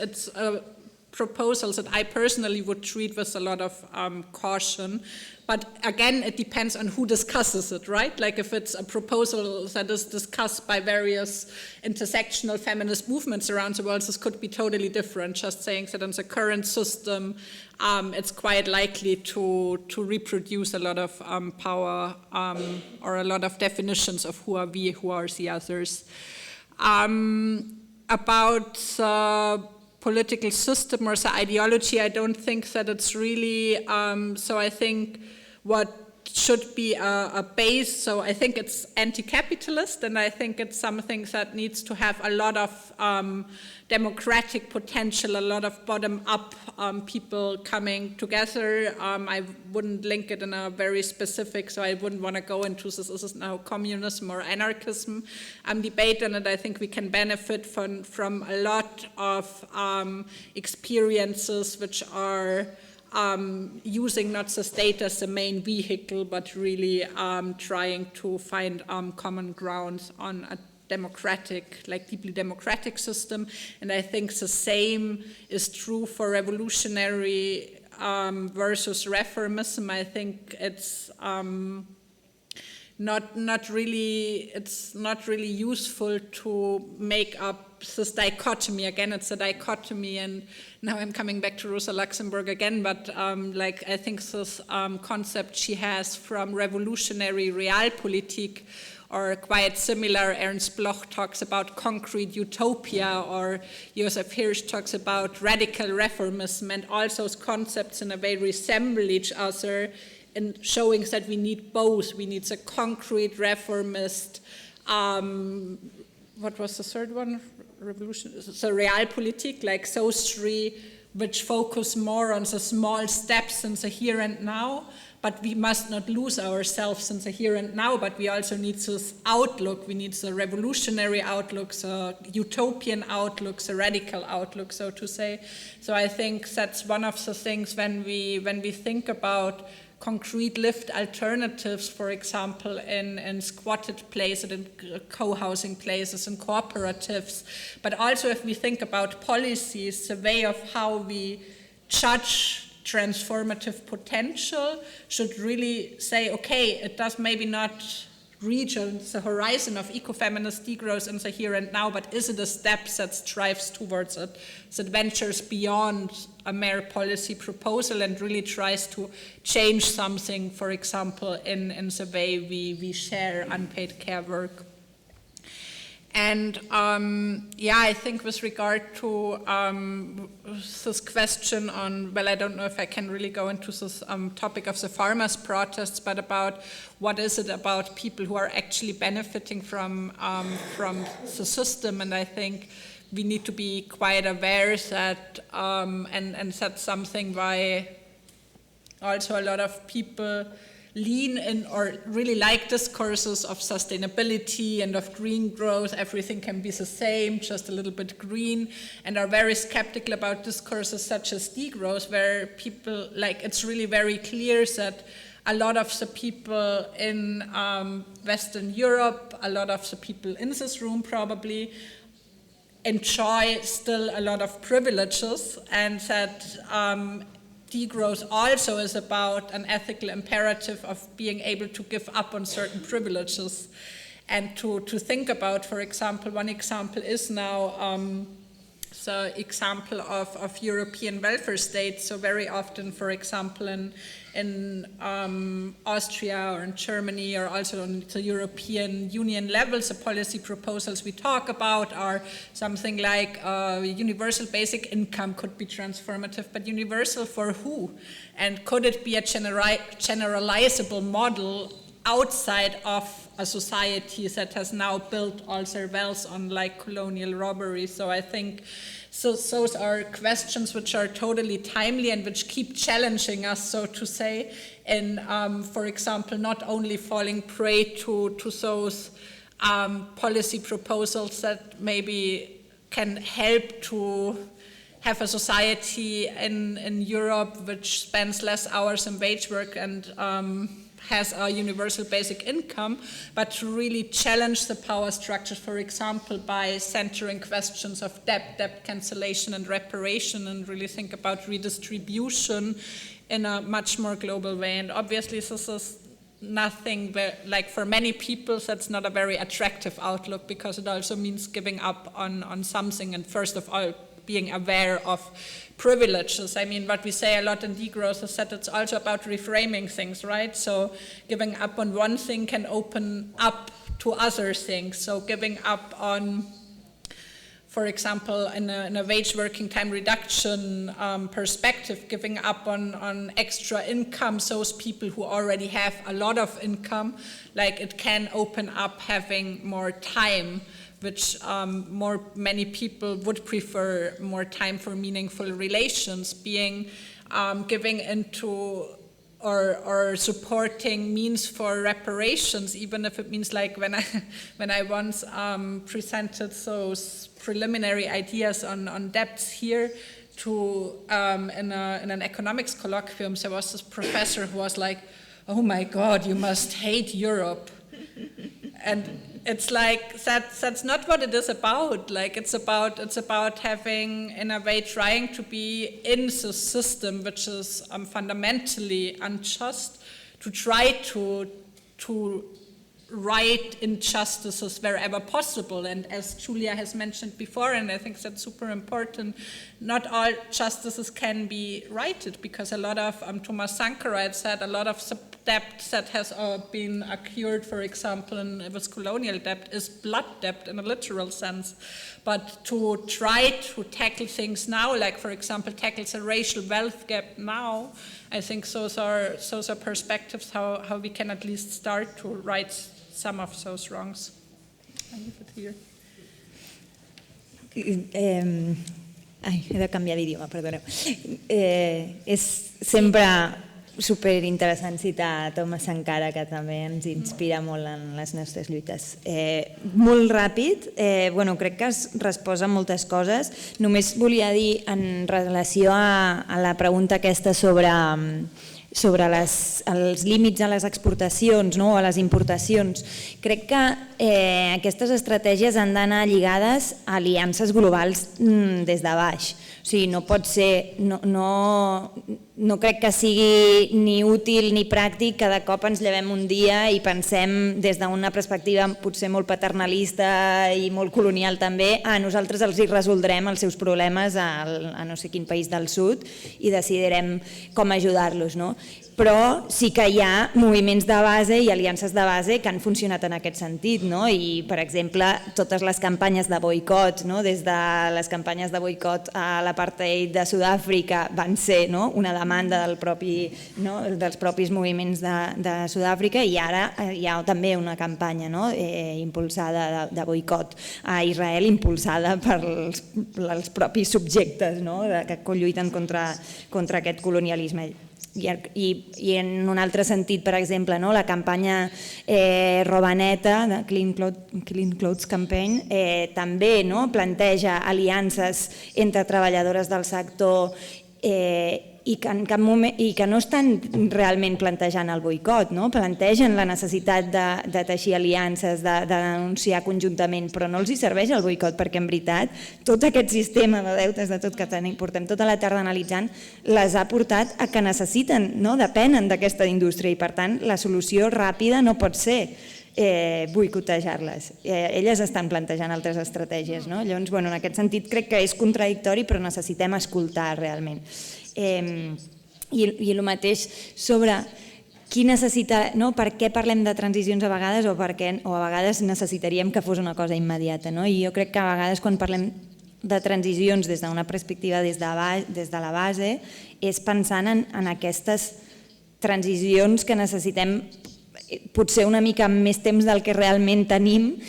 proposals that I personally would treat with a lot of caution. But again, it depends on who discusses it, right? Like if it's a proposal that is discussed by various intersectional feminist movements around the world, this could be totally different. Just saying that in the current system, it's quite likely to reproduce a lot of power or a lot of definitions of who are we, who are the others. About the political system or the ideology, I don't think that it's really, so I think what should be a base, so I think it's anti-capitalist, and I think it's something that needs to have a lot of democratic potential, a lot of bottom-up people coming together. I wouldn't link it in a very specific, so I wouldn't want to go into this is now communism or anarchism debate, and I think we can benefit from a lot of experiences which are using not the state as the main vehicle, but really trying to find common grounds on a democratic, like deeply democratic system. And I think the same is true for revolutionary versus reformism. I think it's not really useful to make up this dichotomy. Again, it's a dichotomy, and now I'm coming back to Rosa Luxemburg again, but like I think this concept she has from revolutionary realpolitik, or quite similar, Ernst Bloch talks about concrete utopia, or Joseph Hirsch talks about radical reformism, and all those concepts in a way resemble each other in showing that we need both. We need the concrete reformist, what was the third one? Revolution, so realpolitik, like those three, which focus more on the small steps in the here and now, but we must not lose ourselves in the here and now, but we also need this outlook. We need the revolutionary outlook, the utopian outlook, the radical outlook, so to say. So I think that's one of the things when we think about concrete lived alternatives, for example, in squatted places, in co-housing places, in cooperatives. But also if we think about policies, the way of how we judge transformative potential should really say, okay, it does maybe not reach the horizon of ecofeminist degrowth in the here and now, but is it a step that strives towards it, that ventures beyond a mere policy proposal and really tries to change something, for example, in the way we share unpaid care work. And I think with regard to this question on, well, I don't know if I can really go into this topic of the farmers' protests, but about what is it about people who are actually benefiting from the system. And I think we need to be quite aware that, and that's something why also a lot of people lean in or really like discourses of sustainability and of green growth. Everything can be the same, just a little bit green, and are very skeptical about discourses such as degrowth, where people, like, it's really very clear that a lot of the people in Western Europe, a lot of the people in this room probably, enjoy still a lot of privileges, and that degrowth also is about an ethical imperative of being able to give up on certain privileges and to think about, for example, one example is now the example of European welfare states. So very often, for example, in Austria or in Germany or also on the European Union levels, the policy proposals we talk about are something like universal basic income could be transformative, but universal for who? And could it be a generalizable model outside of a society that has now built all their wealth on like colonial robbery? So I think those are questions which are totally timely and which keep challenging us, so to say, and for example, not only falling prey to those policy proposals that maybe can help to have a society in Europe which spends less hours in wage work and has a universal basic income, but to really challenge the power structures, for example, by centering questions of debt cancellation and reparation, and really think about redistribution in a much more global way. And obviously this is nothing where, like, for many people that's not a very attractive outlook, because it also means giving up on something, and first of all being aware of privileges. I mean, what we say a lot in degrowth is that it's also about reframing things, right? So giving up on one thing can open up to other things. So giving up on, for example, in a wage working time reduction perspective, giving up on extra income, those people who already have a lot of income, like, it can open up having more time, which many people would prefer more time for meaningful relations, being giving into or supporting means for reparations, even if it means, like, when I once presented those preliminary ideas on debts here to in an economics colloquium, there was this professor who was like, "Oh my God, you must hate Europe," and it's like that's not what it is about. Like, it's about having, in a way, trying to be in the system which is fundamentally unjust, to try to right injustices wherever possible. And as Júlia has mentioned before, and I think that's super important, not all justices can be righted, because a lot of, Thomas Sankara had said, a lot of debt that has been accrued, for example, with colonial debt, is blood debt in a literal sense. But to try to tackle things now, like, for example, tackle the racial wealth gap now, I think those are perspectives how we can at least start to right some of those wrongs. I leave it here. He de canviar d'idioma, perdoneu. És sempre superinteressant citar Thomas Sankara, que també ens inspira molt en les nostres lluites. Molt ràpid, crec que has respost a moltes coses. Només volia dir, en relació a la pregunta aquesta sobre els límits a les exportacions o a les importacions, crec que aquestes estratègies han d'anar lligades a aliances globals des de baix. O sigui, no pot ser, no crec que sigui ni útil ni pràctic que de cop ens llevem un dia i pensem des d'una perspectiva potser molt paternalista i molt colonial també, nosaltres els hi resoldrem els seus problemes a no sé quin país del sud i decidirem com ajudar-los, no? Però sí que hi ha moviments de base i aliances de base que han funcionat en aquest sentit, i, per exemple, totes les campanyes de boicot, des de les campanyes de boicot a l'apartheid de Sud-àfrica van ser una demanda dels propis moviments de Sud-àfrica, i ara hi ha també una campanya impulsada de boicot a Israel, impulsada pels propis subjectes que lluiten contra aquest colonialisme. I en un altre sentit, per exemple, la campanya Roba Neta, de Clean Clothes Campaign, també planteja aliances entre treballadores del sector i que no estan realment plantejant el boicot, plantegen la necessitat de teixir aliances, de denunciar conjuntament, però no els hi serveix el boicot, perquè en veritat tot aquest sistema de deutes de tot que portem tota la tarda analitzant les ha portat a que necessiten, depenen d'aquesta indústria, i per tant la solució ràpida no pot ser boicotejar-les. Elles estan plantejant altres estratègies. Llavors, en aquest sentit crec que és contradictori, però necessitem escoltar realment. I el mateix sobre qui necessita, per què parlem de transicions a vegades, o a vegades necessitaríem que fos una cosa immediata. I jo crec que a vegades quan parlem de transicions des d'una perspectiva des de la base és pensant en aquestes transicions que necessitem potser una mica més temps del que realment tenim,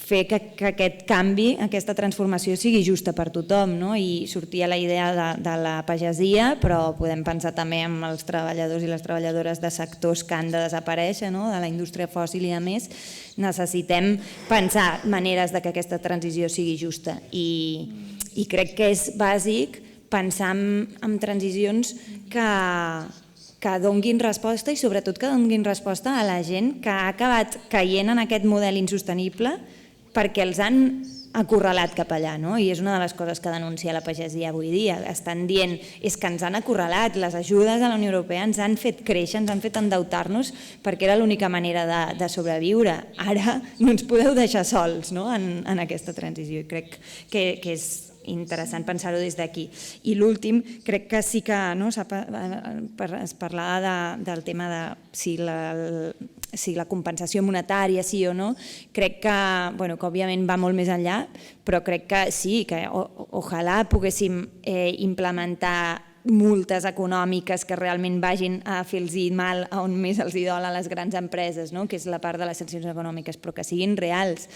fer que aquest canvi, aquesta transformació sigui justa per tothom, i sortia la idea de la pagesia, però podem pensar també en els treballadors i les treballadores de sectors que han de desaparèixer, de la indústria fòssil i a més. Necessitem pensar maneres que aquesta transició sigui justa, i crec que és bàsic pensar en transicions que donguin resposta, i sobretot que donguin resposta a la gent que ha acabat caient en aquest model insostenible perquè els han acorralat cap allà, i és una de les coses que denuncia la pagesia avui dia. Estan dient, és que ens han acorralat, les ajudes de la Unió Europea ens han fet créixer, ens han fet endeutar-nos perquè era l'única manera de sobreviure. Ara no ens podeu deixar sols en aquesta transició, i crec que és interessant pensar-ho des d'aquí. I l'últim, crec que sí que es parlava del tema de si la compensació monetària sí o no. Crec que òbviament va molt més enllà, però crec que sí, que ojalà poguéssim implementar multes econòmiques que realment vagin a fer-los mal on més els dol a les grans empreses, que és la part de les sancions econòmiques, però que siguin reals.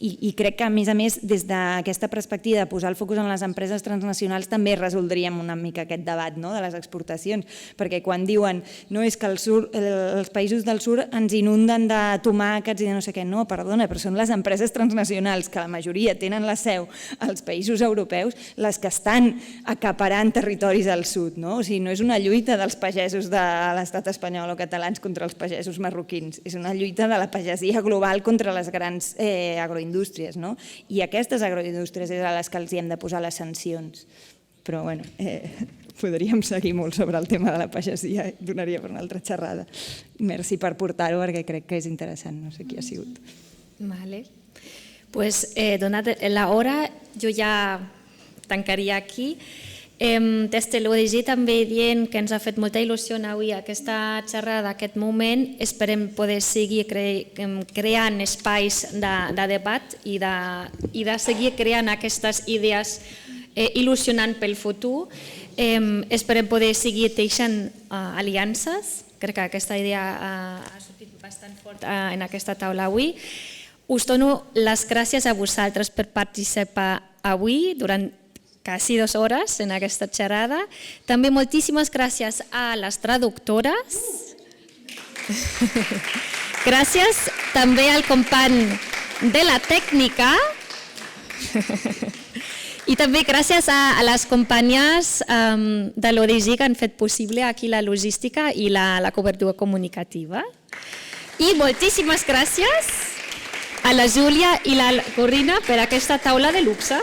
I crec que, a més, des d'aquesta perspectiva de posar el focus en les empreses transnacionals també resoldríem una mica aquest debat de les exportacions, perquè quan diuen és que els països del sud ens inunden de tomàquets i de no sé què, no, perdona, però són les empreses transnacionals, que la majoria tenen la seu als països europeus, les que estan acaparant territoris al sud. O sigui, no és una lluita dels pagesos de l'estat espanyol o catalans contra els pagesos marroquins, és una lluita de la pagesia global contra les grans agroindústries. I aquestes agroindústries és a les que els hi hem de posar les sancions. Però, podríem seguir molt sobre el tema de la pagesia, donaria per una altra xerrada. Merci per portar-ho, perquè crec que és interessant, no sé qui ha sigut. Vale. Pues, donat l'hora, jo ja tancaria aquí. Des de l'ODG també dient que ens ha fet molta il·lusió avui aquesta xerrada, aquest moment. Esperem poder seguir creant espais de debat i de seguir creant aquestes idees il·lusionant pel futur. Esperem poder seguir teixint aliances. Crec que aquesta idea ha sortit bastant fort en aquesta taula avui. Us dono les gràcies a vosaltres per participar avui durant quasi 2 hores en aquesta xerrada. També moltíssimes gràcies a les traductores. Gràcies també al company de la tècnica. I també gràcies a les companyes de l'ODG que han fet possible aquí la logística i la cobertura comunicativa. I moltíssimes gràcies a la Júlia i la Corinna per aquesta taula de luxe.